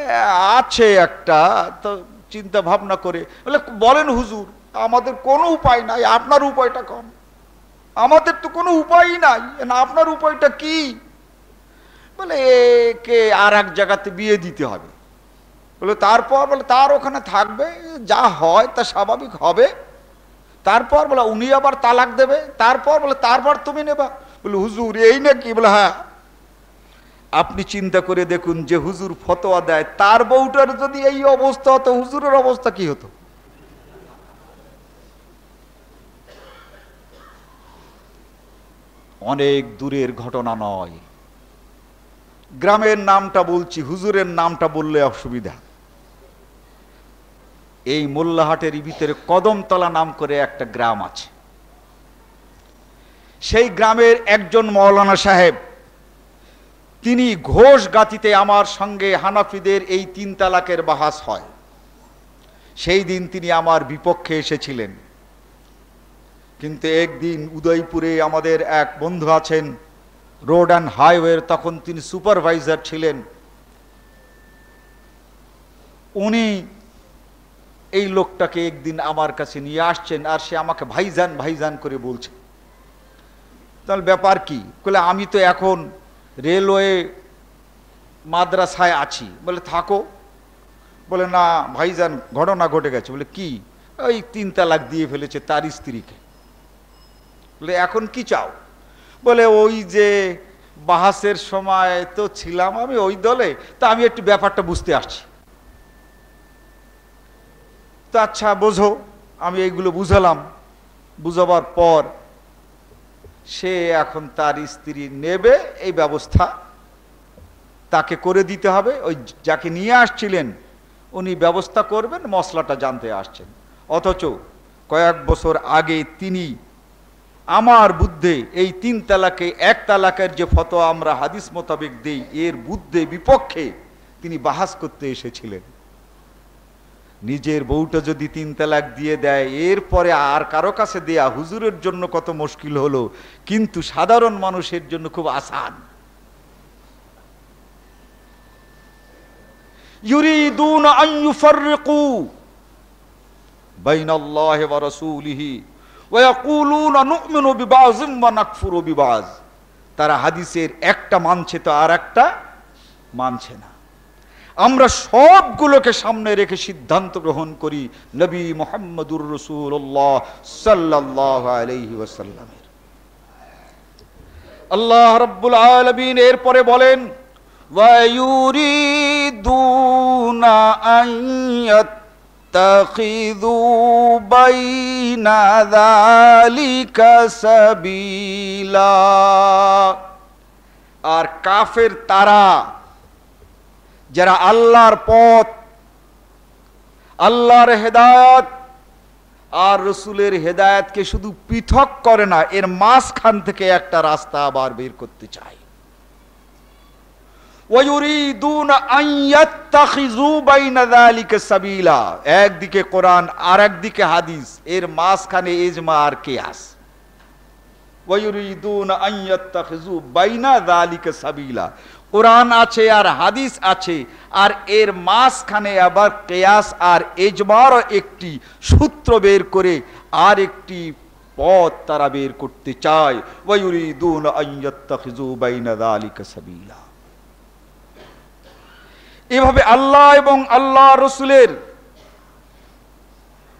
আছে একটা, তো চিন্তা ভাবনা করে। বলে বলেন হুজুর, আমাদের কোনো উপায় নাই, আপনার উপায়টা কম। আমাদের তো কোনো উপায়ই নাই, না আপনার উপায়টা কি? বলে একে আর এক জায়গাতে বিয়ে দিতে হবে। বলে তারপর? বলে তার ওখানে থাকবে, যা হয় তা স্বাভাবিক হবে। তারপর? বলে উনি আবার তালাক দেবে। তারপর? বলে তারপর তুমি নেবা। বলে হুজুর এই নাকি? বলে হ্যাঁ। আপনি চিন্তা করে দেখুন, যে হুজুর ফতোয়া দেয় তার বউটার যদি এই অবস্থা হতো, হুজুরের অবস্থা কি হতো? অনেক দূরের ঘটনা নয়, গ্রামের নামটা বলছি, হুজুরের নামটা বললে অসুবিধা। এই মোল্লাহাটের ভিতরে কদমতলা নাম করে একটা গ্রাম আছে। সেই গ্রামের একজন মৌলানা সাহেব, তিনি ঘোষ গাতিতে আমার সঙ্গে হানাফিদের এই 3 তালাকের বাহাস হয়, সেই দিন তিনি আমার বিপক্ষে এসেছিলেন। কিন্তু একদিন উদয়পুরে আমাদের এক বন্ধু আছেন, রোড অ্যান্ড হাইওয়ের, তখন তিনি সুপারভাইজার ছিলেন। উনি এই লোকটাকে একদিন আমার কাছে নিয়ে আসছেন, আর সে আমাকে ভাইজান ভাইজান করে বলছে। তাহলে ব্যাপার কি? বলে আমি তো এখন রেলওয়ে মাদ্রাসায় আছি। বলে থাকো। বলে না ভাইজান, ঘটনা ঘটে গেছে। বলে কি? ওই 3 তালাক দিয়ে ফেলেছে তার স্ত্রীকে। বলে এখন কি চাও? বলে ওই যে বাহাসের সময় তো ছিলাম আমি ওই দলে, তা আমি একটু ব্যাপারটা বুঝতে আসছি। তো আচ্ছা বোঝো। আমি এইগুলো বুঝালাম। বুঝাবার পর সে এখন তার স্ত্রী নেবে এই ব্যবস্থা তাকে করে দিতে হবে। ওই যাকে নিয়ে আসছিলেন উনি ব্যবস্থা করবেন, মশলাটা জানতে আসছেন। অথচ কয়েক বছর আগে তিনি আমার বুদ্ধে এই 3 তালাকে 1 তালাকের যে ফতোয়া আমরা হাদিস মোতাবেক দেই এর বুদ্ধে বিপক্ষে তিনি বাহাস করতে এসেছিলেন। নিজের বউটা যদি 3 তালাক দিয়ে দেয় এরপরে আর কারো কাছে দেয়া হুজুরের জন্য কত মুশকিল হলো, কিন্তু সাধারণ মানুষের জন্য খুব আসান। ইউরিদুনা আন ইউফাররিকু বাইনাল্লাহি ওয়া রাসূলিহি ওয়া ইয়াকুলুনা নু'মিনু বিবাযিন ওয়া নাকফুরু বিবায। তারা হাদিসের একটা মানছে তো আর একটা মানছে না। আমরা সবগুলোকে সামনে রেখে সিদ্ধান্ত গ্রহণ করি নবী মুহাম্মদুর রাসূলুল্লাহ সাল্লাল্লাহু আলাইহি ওয়াসাল্লামের। আল্লাহ রাব্বুল আলামিন এরপরে বলেন ওয়া ইউরিদুনা আন ইয়াত্তাখিযু বাইনা যালিকা সাবিলা। আর কাফের তারা যারা আল্লাহর পথ, আল্লাহর হেদায়েত আর রাসূলের হেদায়েতকে শুধু পৃথক করে না, এর মাঝখান থেকে একটা রাস্তা আবার বের করতে চায়। ওয়ায়ুরিদুনা আন ইয়াত্তাখিযু বাইনা যালিকা সাবিলা। একদিকে কোরআন আর একদিকে হাদিস, এর মাঝখানে ইজমা আর কিয়াস। ওয়ায়ুরিদুনা আন ইয়াত্তাখিযু বাইনা যালিকা সাবিলা। কোরআন আছে আর হাদিস আছে, আর এর মাঝখানে আবার কিয়াস আর ইজমার একটি সূত্র বের করে আর একটি পথ তারা বের করতে চায়। ওয়ায়ুরিদুনা আন ইয়াত্তাখিযু বাইনা যালিকা সাবিলা। এভাবে আল্লাহ এবং আল্লাহ রসুলের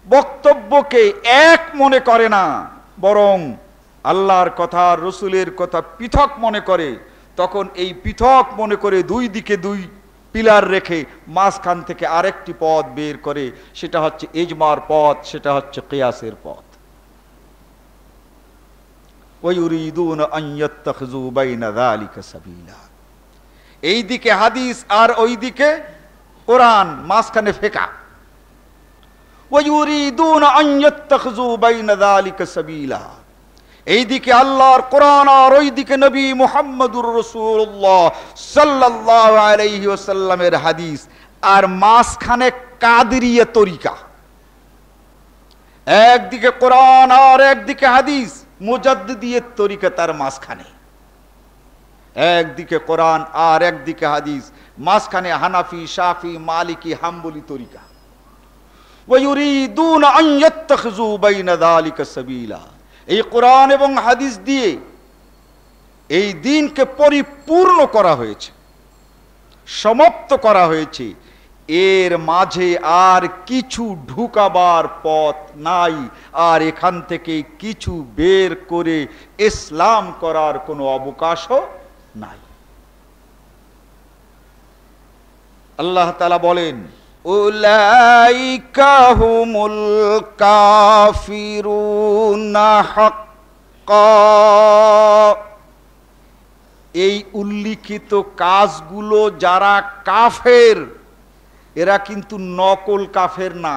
বক্তব্যকে এক মনে করে না, বরং আল্লাহর কথা রসুলের কথা পৃথক মনে করে। তখন এই পৃথক মনে করে দুই দিকে দুই পিলার রেখে মাঝখান থেকে আরেকটি পথ বের করে, সেটা হচ্ছে ইজমার পথ, সেটা হচ্ছে কিয়াসের পথ। ওয়ায়ুরিদুনা আন ইয়াত্তাখিযু বাইনা যালিকা সাবিলা। এই দিকে হাদিস আর ওই দিকে কোরআন, মাঝখানে ফেকা। ওয়ায়ুরিদুনা আন ইয়াত্তাখিযু বাইনা যালিকা সাবিলা। এইদিকে আল্লাহর কোরআন আর ওইদিকে নবী মুহাম্মদুর রাসূলুল্লাহ সাল্লাল্লাহু আলাইহি ওয়াসাল্লামের হাদিস, আর মাঝখানে কাদেরিয়া তরিকা। একদিকে কোরআন আর একদিকে হাদিস, মুজাদ্দিদিয়ত তরিকা তার মাঝখানে। একদিকে কোরআন আর একদিকে হাদিস, মাঝখানে হানাফি, শাফি, মালিকি, হাম্বলি তরিকা। ওয়ায়ুরিদুনা আন ইয়াত্তাখিযু বাইনা যালিকা সাবিলা। এই কোরআন এবং হাদিস দিয়ে এই দিনকে পরিপূর্ণ করা হয়েছে, সমাপ্ত করা হয়েছে। এর মাঝে আর কিছু ঢুকাবার পথ নাই, আর এখান থেকে কিছু বের করে ইসলাম করার কোনো অবকাশও নাই। আল্লাহ তাআলা বলেন উলাইকা হুমুল কাফিরুনা হাক্কা। এই উল্লিখিত কাজগুলো যারা কাফের, এরা কিন্তু নকল কাফের না।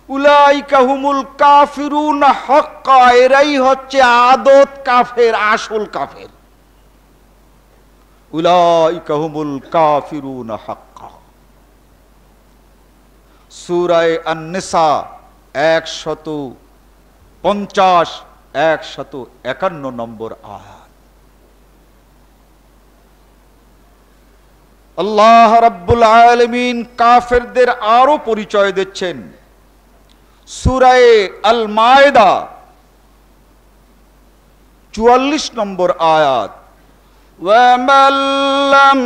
উলাইকা হুমুল কাফিরুনা হাক্কা, এরাই হচ্ছে আদত কাফের, আসল কাফের। উলাইকা হুমুল কাফিরুনা হাক্কা। সূরা আন-নিসা 150 151 নম্বর আয়াত। আল্লাহ রাব্বুল আলামিন কাফেরদের আরো পরিচয় দিচ্ছেন সূরা আল মায়েদা 44 নম্বর আয়াত। ومن لم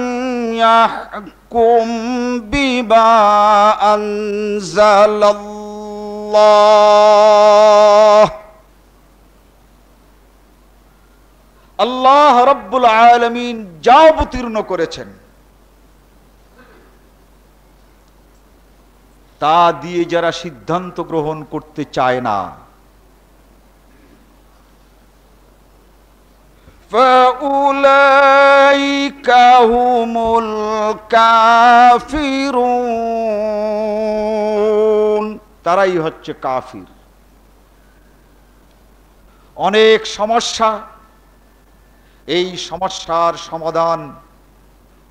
يحكم بما أنزل الله আল্লাহ রাব্বুল আলামিন যা অবতীর্ণ করেছেন তা দিয়ে যারা সিদ্ধান্ত গ্রহণ করতে চায় না, ফাউলাইকা হুমুল কাফিরুন, তারাই হচ্ছে কাফির। অনেক সমস্যা, এই সমস্যার সমাধান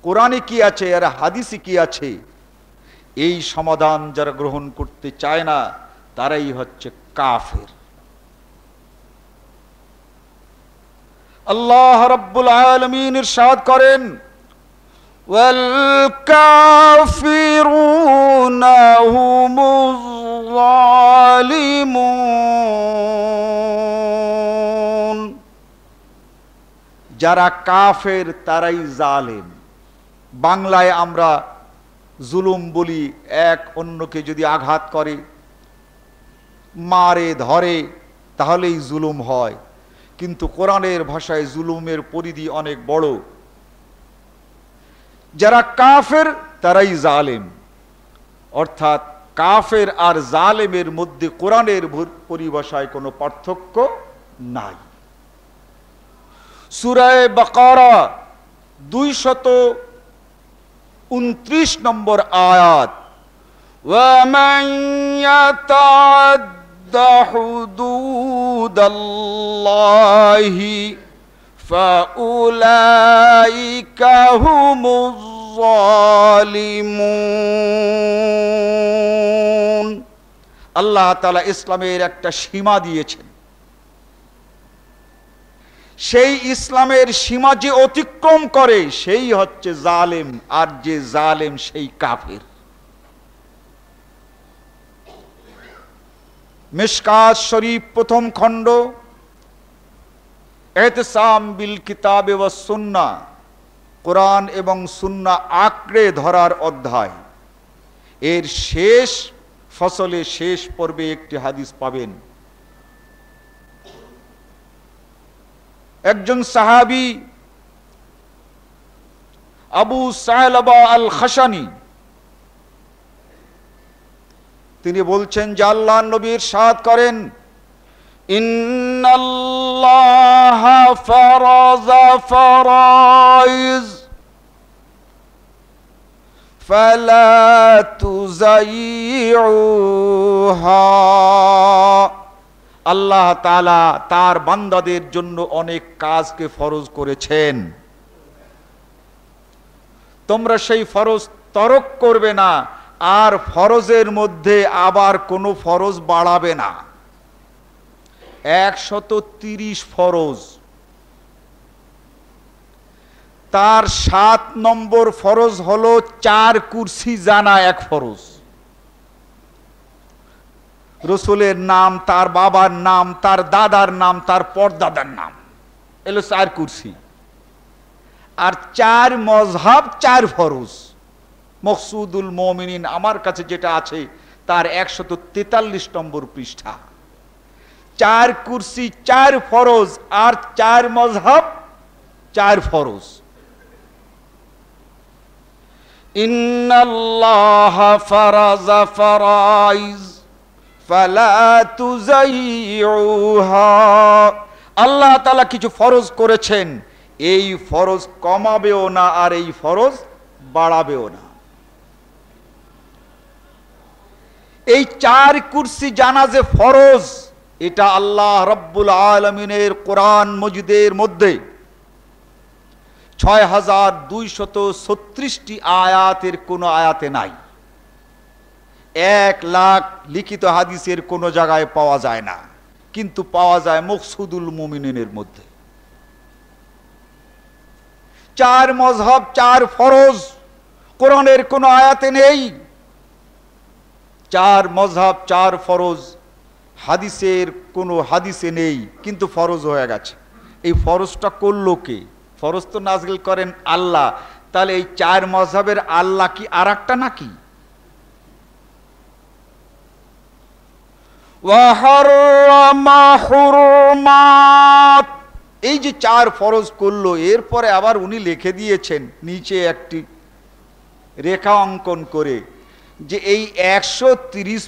কোরআনে কি আছে আর হাদিসে কি আছে, এই সমাধান যারা গ্রহণ করতে চায় না তারাই হচ্ছে কাফের। আল্লাহ রাব্বুল আলামিন ইরশাদ করেন, ওয়াল কাফিরুনা হুমুজ জালিমুন, যারা কাফের তারাই জালেম। বাংলায় আমরা জুলুম বলি, এক অন্যকে যদি আঘাত করে, মারে ধরে, তাহলেই জুলুম হয়, কিন্তু কোরআনের ভাষায় জুলুমের পরিধি অনেক বড়। যারা কাফের তারাই জালেম, অর্থাৎ কাফের আর জালেমের মধ্যে কোরআনের পরিভাষায় কোনো পার্থক্য নাই। সূরা বাকারা 229 নম্বর আয়াত, ওয়ামান ইয়াতাআদ্দা হুদুদাল্লাহি ফাউলাইকা হুমুজ জালিমুন। আল্লাহ তাআলা ইসলামের একটা সীমা দিয়েছেন, সেই ইসলামের সীমা যে অতিক্রম করে সেই হচ্ছে জালেম, আর যে জালেম সেই কাফের। মিশকাত শরীফ প্রথম খণ্ড, ইতিসাম বিল কিতাবে ওয়াস সুন্নাহ, কোরআন এবং সুন্নাহ আঁকড়ে ধরার অধ্যায়, এর শেষ ফসলে শেষ পর্বে একটি হাদিস পাবেন। একজন সাহাবী আবু সায়লাবা আল খাশানি, তিনি বলছেন যে আল্লাহর নবী ইরশাদ করেন, ইন্নাল্লাহা ফারাযা ফারাইজ ফালা তুযাইউহা, আল্লাহ তাআলা তার বান্দাদের জন্য অনেক কাজকে ফরজ করেছেন, তোমরা সেই ফরজ তরক করবে না, আর ফরজের মধ্যে আবার কোনো ফরজ বাড়াবে না। 130 ফরজ, তার 7 নম্বর ফরজ হলো 4 কুরসি জানা এক ফরজ। রসুলের নাম, তার বাবার নাম, তার দাদার নাম, তার পরদাদার নাম, এলো 4 কুরসি। আর 4 মযহাব 4 ফরজ। মকসুদুল মুমিনিন আমার কাছে যেটা আছে তার 143 নম্বর পৃষ্ঠা। 4 কুরসি 4 ফরজ, আর 4 মযহাব 4 ফরজ। ইন্নাল্লাহা ফারাযা ফারাইজ ফালা তুযাইউহা, আল্লাহ তাআলা কিছু ফরজ করেছেন, এই ফরজ কমাবেও না আর এই ফরজ বাড়াবেও না। এই 4 কুরসি জানা যে ফরজ, এটা আল্লাহ রাব্বুল আলামিনের কোরআন মজিদের মধ্যে 6236টি আয়াতের কোন আয়াতে নাই। 1 লাখ লিখিত হাদিসের কোন জায়গায় পাওয়া যায় না, কিন্তু পাওয়া যায় মকসুদুল মুমিনিনের মধ্যে। 4 মযহাব 4 ফরজ কোরআনের কোন আয়াতে নেই। 4 মযহাব 4 ফরজ হাদিসের কোন হাদিসে নেই, কিন্তু ফরজ হয়ে গেছে। এই ফরজটা করলো কে? ফরজ তো নাজিল করেন আল্লাহ, তাহলে এই 4 মাযহাবের আল্লাহ কি আরেকটা নাকি? ওয়া হারামা হুরমাত, এই যে 4 ফরজ করলো, এরপরে আবার উনি লিখে দিয়েছেন নিচে একটি রেখা অঙ্কন করে যে এই 130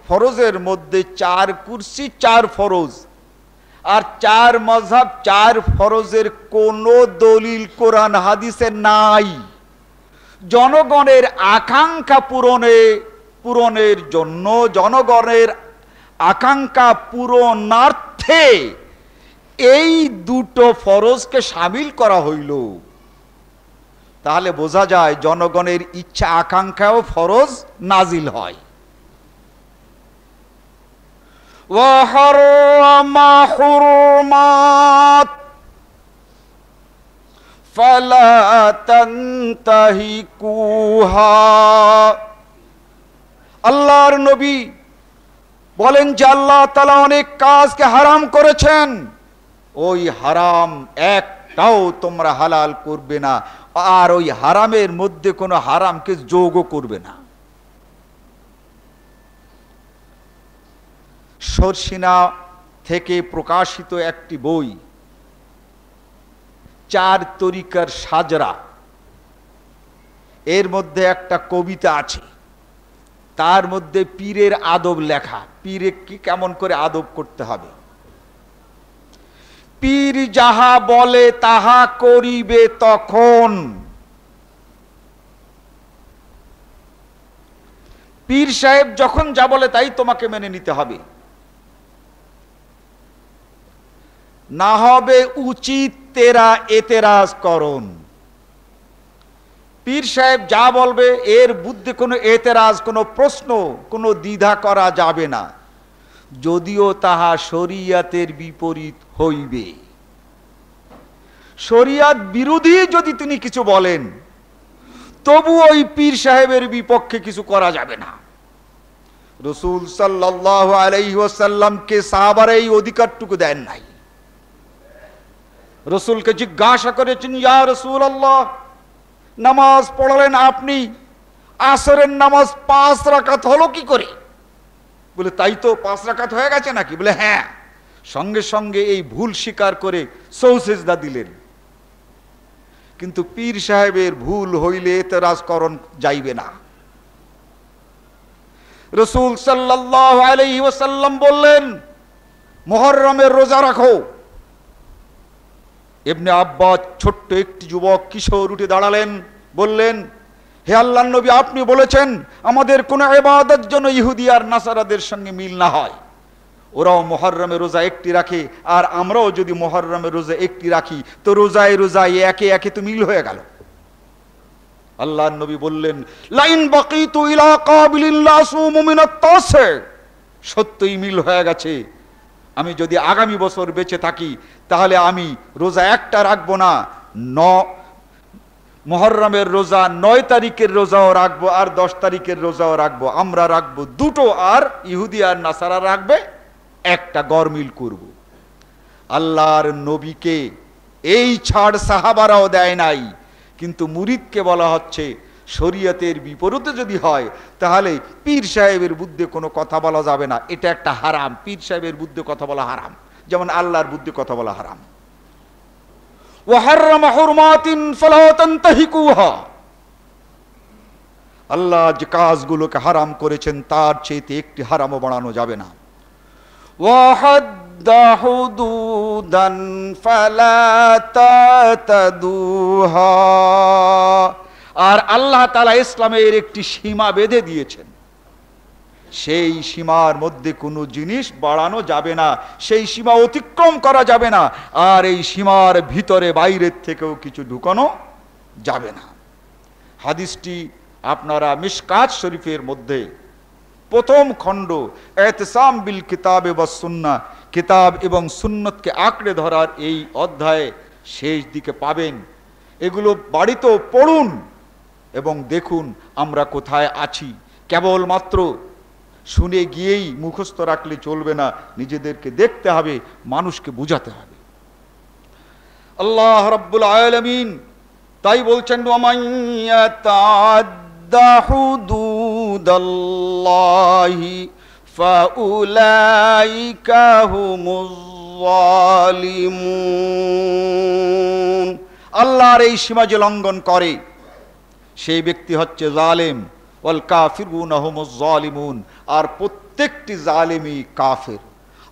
ফরজের মধ্যে 4 কুরসি 4 ফরজ, আর 4 মাযহাব 4 ফরজের কোনো দলিল কোরআন হাদিসে নাই। জনগণের আকাঙ্ক্ষা পূরণের জন্য, জনগণের আকাঙ্ক্ষা পূরণার্থে এই দুটো ফরজকে শামিল করা হইল। তাহলে বোঝা যায় জনগণের ইচ্ছা আকাঙ্ক্ষাও ফরজ নাজিল হয়। ওয়া হারামা হুরমাত ফালা তানতাহিকুহা, আল্লাহর নবী বলেন যে আল্লাহ তাআলা অনেক কাজকে হারাম করেছেন, ওই হারাম একটাও তোমরা হালাল করবে না, আর ওই হারামের মধ্যে কোনো হারামকে যোগও করবে না। শর্ষিনা থেকে প্রকাশিত একটি বই 4 তরিকার সাজরা, এর মধ্যে একটা কবিতা আছে, তার মধ্যে পীরের আদব লেখা, পীরে কি কেমন করে আদব করতে হবে। পীর যাহা বলে তাহা করিবে তখন, পীর সাহেব যখন যা বলে তাই তোমাকে মেনে নিতে হবে, না হবে উচিত তেরা এতেরাজ করণ। পীর সাহেব যা বলবে এর বুদ্ধি কোনো এতেরাজ, কোনো প্রশ্ন, কোনো দ্বিধা করা যাবে না, যদিও তাহা শরিয়াতের বিপরীত হইবে। শরিয়াত বিরোধী যদি তিনি কিছু বলেন, তবু ওই পীর সাহেবের বিপক্ষে কিছু করা যাবে না। রাসূল সাল্লাল্লাহু আলাইহি ওয়াসাল্লামকে সাহাবারা এই অধিকারটুকু দেন নাই। রাসূলকে জিজ্ঞাসা করেছেন, ইয়া রাসূলুল্লাহ, নামাজ পড়ালেন আপনি, আসরের নামাজ 5 রাকাত হলো কি করে? বলে তাই তো, 5 রাকাত হয়ে গেছে নাকি? বলে হ্যাঁ। সঙ্গে সঙ্গে এই ভুল স্বীকার করে সৌসেজদা দিলেন। কিন্তু পীর সাহেবের ভুল হইলে এতেরাজ করণ যাইবে না। রাসূল সাল্লাল্লাহু আলাইহি ওয়াসাল্লাম বললেন, মুহররমের রোজা রাখো। ইবনে আব্বাস ছোট্ট একটি যুবক কিশোর উঠে দাঁড়ালেন, বললেন, হে আল্লাহর নবী, আপনি বলেছেন আমাদের কোনো ইবাদত যেন ইহুদি আর নাসারাদের সঙ্গে মিল না হয়। ওরাও মুহররমের রোজা একটি রাখে, আর আমরাও যদি মুহররমের রোজা একটি রাখি, তো রোজায় রোজায় একে একে তো মিল হয়ে গেল। আল্লাহর নবী বললেন, লাইন বাকিতু ইলা কাবিলিন লা আসুমু মিনাত তাসে, সত্যই মিল হয়ে গেছে। আমি যদি আগামী বছর বেঁচে থাকি, তাহলে আমি রোজা একটা রাখবো না, মুহররমের রোজা 9 তারিখের রোজাও রাখবো, আর 10 তারিখের রোজাও রাখবো। আমরা রাখবো দুটো, আর ইহুদি আর নাসারা রাখবে একটা, গরমিল করব। আল্লাহর নবীকে এই ছাড় সাহাবারাও দেয় নাই, কিন্তু মুরিদকে বলা হচ্ছে শরীয়তের বিপরীতে যদি হয়, তাহলে পীর সাহেবের বিরুদ্ধে কোনো কথা বলা যাবে না, এটা একটা হারাম। পীর সাহেবের বিরুদ্ধে কথা বলা হারাম, যেমন আল্লাহর বিরুদ্ধে কথা বলা হারাম। ওয়া হারামা হুরমাতিন ফালা তানতাহিকুহা, আল্লাহ যে কাজগুলোকে হারাম করেছেন তার চেয়ে একটি হারামও বাড়ানো যাবে না। ওয়া হাদ্দা হুদুদান ফালা তাতাদুহা, আর আল্লাহ তাআলা ইসলামের একটি সীমা বেঁধে দিয়েছেন, সেই সীমার মধ্যে কোনো জিনিস বাড়ানো যাবে না, সেই সীমা অতিক্রম করা যাবে না, আর এই সীমার ভিতরে বাইরের থেকেও কিছু ঢুকানো যাবে না। হাদিসটি আপনারা মিশকাত শরীফের মধ্যে প্রথম খণ্ড ইতিসাম বিল কিতাবে ওয়াস সুন্নাহ, কিতাব এবং সুন্নতকে আঁকড়ে ধরার এই অধ্যায়ে শেষ দিকে পাবেন। এগুলো বাড়িতেও পড়ুন এবং দেখুন আমরা কোথায় আছি। কেবলমাত্র শুনে গিয়েই মুখস্থ রাখলে চলবে না, নিজেদেরকে দেখতে হবে, মানুষকে বুঝাতে হবে। আল্লাহ রাব্বুল আলামিন তাই বলছেন, ওয়ামান ইয়াতাআদ্দা হুদুদাল্লাহি ফাউলাইকা হুমুজ যালিমুন। আল্লাহর এই সীমা যে লঙ্ঘন করে সেই ব্যক্তি হচ্ছে জালেম। ওয়াল কাফিরুনা হুমুজ যালিমুন, আর প্রত্যেকটি জালেমই কাফের।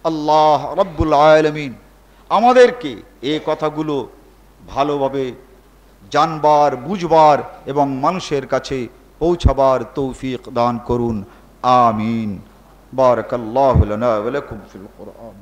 আল্লাহ রাব্বুল আলামিন আমাদেরকে এই কথাগুলো ভালোভাবে জানবার, বুঝবার এবং মানুষের কাছে পৌঁছাবার তৌফিক দান করুন। আমিন। বারাকাল্লাহু লানা ওয়া লাকুম ফিল কুরআন।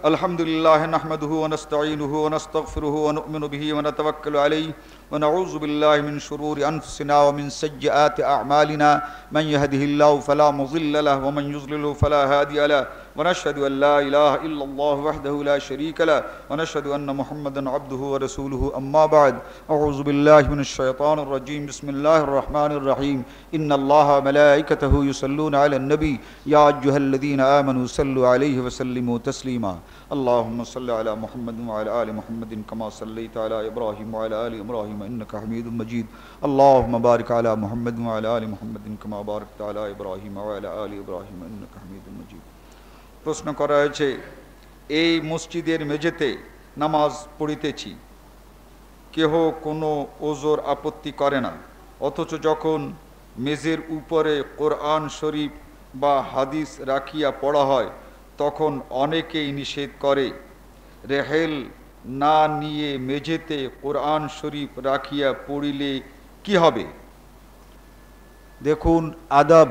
আলহামদুলিল্লাহ নাহমাদুহু ওয়া নাস্তাঈনুহু ওয়া নাস্তাগফিরুহু ওয়া নু'মিনু বিহি ওয়া নাতাওয়াক্কালু আলাইহি ওয়া নাউযু বিল্লাহি মিন শুরুরি আনফুসিনা ওয়া মিন সাইয়্যাতি আ'মালিনা মান ইয়াহদিহিল্লাহু ফালা মুযিল্লা লাহু ওয়া মান ইউযলিলহু ফালা হাদিয়া লাহু ওয়া নাশহাদু আন লা ইলাহা ইল্লাল্লাহু ওয়াহদাহু লা শারীকা লাহু ওয়া নাশহাদু আন্না মুহাম্মাদান আবদুহু ওয়া রাসূলুহু আম্মা বা'দ। আউযু বিল্লাহি মিনাশ শাইতানির রাজীম। বিসমিল্লাহির রহমানির রহিম। ইন্নাল্লাহা ওয়া মালাইকাতাহু ইউসাল্লুনা আলান নবী ইয়া আইয়ুহাল্লাযীনা আমানু সাল্লু আলাইহি ওয়া সাল্লিমু তাসলিমা। আল্লাহুম্মা সাল্লি আলা মুহাম্মাদিন ওয়া আলা আলি মুহাম্মাদিন কামা সাল্লাইতা আলা ইব্রাহিম ওয়া আলা আলি ইব্রাহিম ইন্নাকা হামিদুম মাজিদ। আল্লাহুম্মা বারিক আলা মুহাম্মাদিন ওয়া আলা আলি মুহাম্মাদিন কামা বারাকতা আলা ইব্রাহিম ওয়া আলা আলি ইব্রাহিম ইন্নাকা হামিদুম মাজিদ। প্রশ্ন করা হয়েছে, এই মসজিদের মেঝেতে নামাজ পড়িতেছি, কেহ কোনো ওজোর আপত্তি করে না, অথচ যখন মেঝের উপরে কোরআন শরীফ বা হাদিস রাখিয়া পড়া হয় তখন অনেকেই নিষেধ করে। রেহেল না নিয়ে মেঝেতে কোরআন শরীফ রাখিয়া পড়িলে কি হবে? দেখুন, আদব,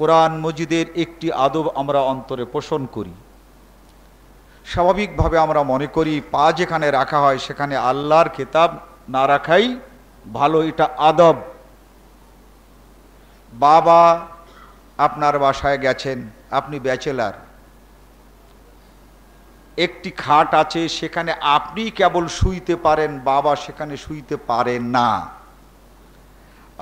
কোরআন মজিদের একটি আদব আমরা অন্তরে পোষণ করি। স্বাভাবিকভাবে আমরা মনে করি পা যেখানে রাখা হয় সেখানে আল্লাহর কিতাব না রাখাই ভালো, এটা আদব। বাবা আপনার বাসায় গেছেন, আপনি ব্যাচেলার, একটি খাট আছে, সেখানে আপনি কেবল শুইতে পারেন, বাবা সেখানে শুইতে পারেন না।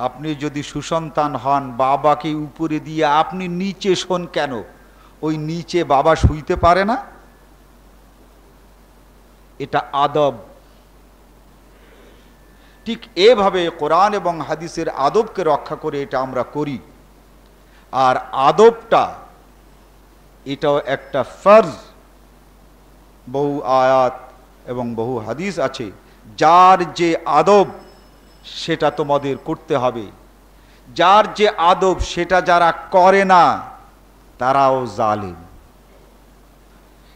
আপনি যদি সুসন্তান হন, বাবাকে উপরে দিয়ে আপনি নিচে শোন কেন? ওই নিচে বাবা শুইতে পারে না? এটা আদব। ঠিক এভাবে কোরআন এবং হাদিসের আদবকে রক্ষা করে এটা আমরা করি। আর আদবটা এটাও একটা ফরজ। বহু আয়াত এবং বহু হাদিস আছে, যার যে আদব সেটা তোমাদের করতে হবে, যার যে আদব সেটা যারা করে না তারাও জালিম।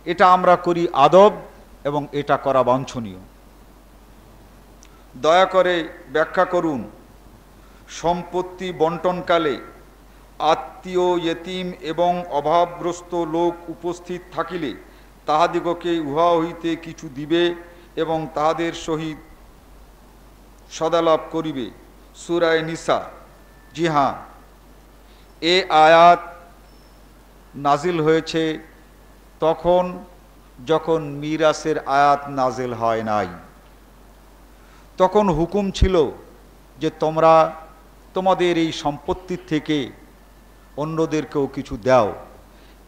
এটা আমরা করি আদব, এবং এটা করা বাঞ্ছনীয়। দয়া করে ব্যাখ্যা করুন, সম্পত্তি বন্টনকালে আত্মীয়, ইয়েতিম এবং অভাবগ্রস্ত লোক উপস্থিত থাকিলে তাহাদিগকে উহা হইতে কিছু দিবে এবং তাহাদের সহিত সদালাপ করিবে। সূরা নিসা। জি হ্যাঁ, এ আয়াত নাজিল হয়েছে তখন যখন মিরাসের আয়াত নাজিল হয় নাই। তখন হুকুম ছিল যে তোমরা তোমাদের এই সম্পত্তির থেকে অন্যদেরকেও কিছু দাও।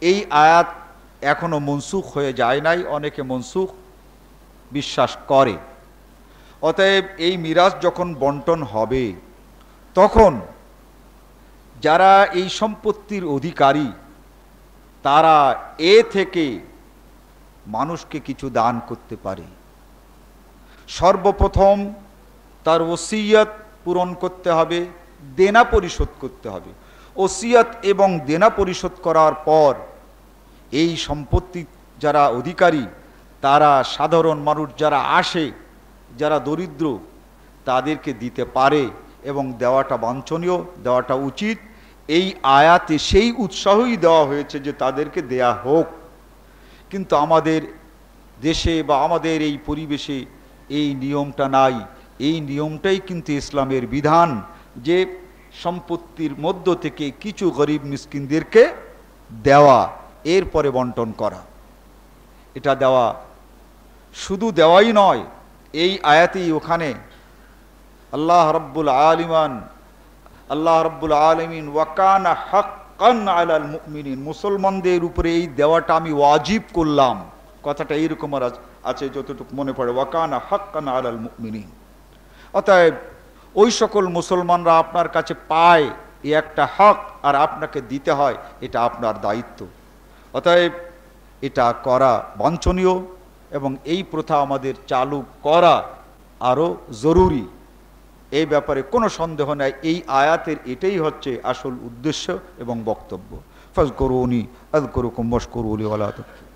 এই আয়াত এখনো মনসুখ হয়ে যায় নাই, অনেকে মনসুখ বিশ্বাস করে। অতএব এই মিরাস যখন বন্টন হবে তখন যারা এই সম্পত্তির অধিকারী তারা এ থেকে মানুষকে কিছু দান করতে পারে। সর্বপ্রথম তার ওসিয়ত পূরণ করতে হবে, দেনা পরিশোধ করতে হবে। ওসিয়ত এবং দেনা পরিশোধ করার পর এই সম্পত্তি যারা অধিকারী তারা সাধারণ মানুষ যারা আসে, যারা দরিদ্র, তাদেরকে দিতে পারে এবং দেওয়াটা বাঞ্ছনীয়, দেওয়াটা উচিত। এই আয়াতে সেই উৎসাহই দেওয়া হয়েছে যে তাদেরকে দেয়া হোক। কিন্তু আমাদের দেশে বা আমাদের এই পরিবেশে এই নিয়মটা নাই। এই নিয়মটাই কিন্তু ইসলামের বিধান, যে সম্পত্তির মধ্য থেকে কিছু গরিব মিসকিনদেরকে দেওয়া, এরপরে বন্টন করা। এটা দেওয়া, শুধু দেওয়াই নয়, এই আয়াতেই ওখানে আল্লাহ রাব্বুল আল্লাহ রাব্বুল আলামিন ওয়াকানা হাক্কান আলাল মুমিনিন, মুসলমানদের উপরে এই দেওয়াটা আমি ওয়াজিব করলাম, কথাটা এইরকম আছে যতটুকু মনে পড়ে, ওয়াকানা হাক্কান আলাল মুমিনিন। অতএব ওই সকল মুসলমানরা আপনার কাছে পায় এই একটা হক, আর আপনাকে দিতে হয়, এটা আপনার দায়িত্ব। অতএব এটা করা বাঞ্ছনীয় এবং এই প্রথা আমাদের চালু করা আরও জরুরি, এই ব্যাপারে কোনো সন্দেহ নাই। এই আয়াতের এটাই হচ্ছে আসল উদ্দেশ্য এবং বক্তব্য। ফাজকুরুনি আযকুরুকুম ওয়াশকুরু লি ওয়া লা তাকফুরুন।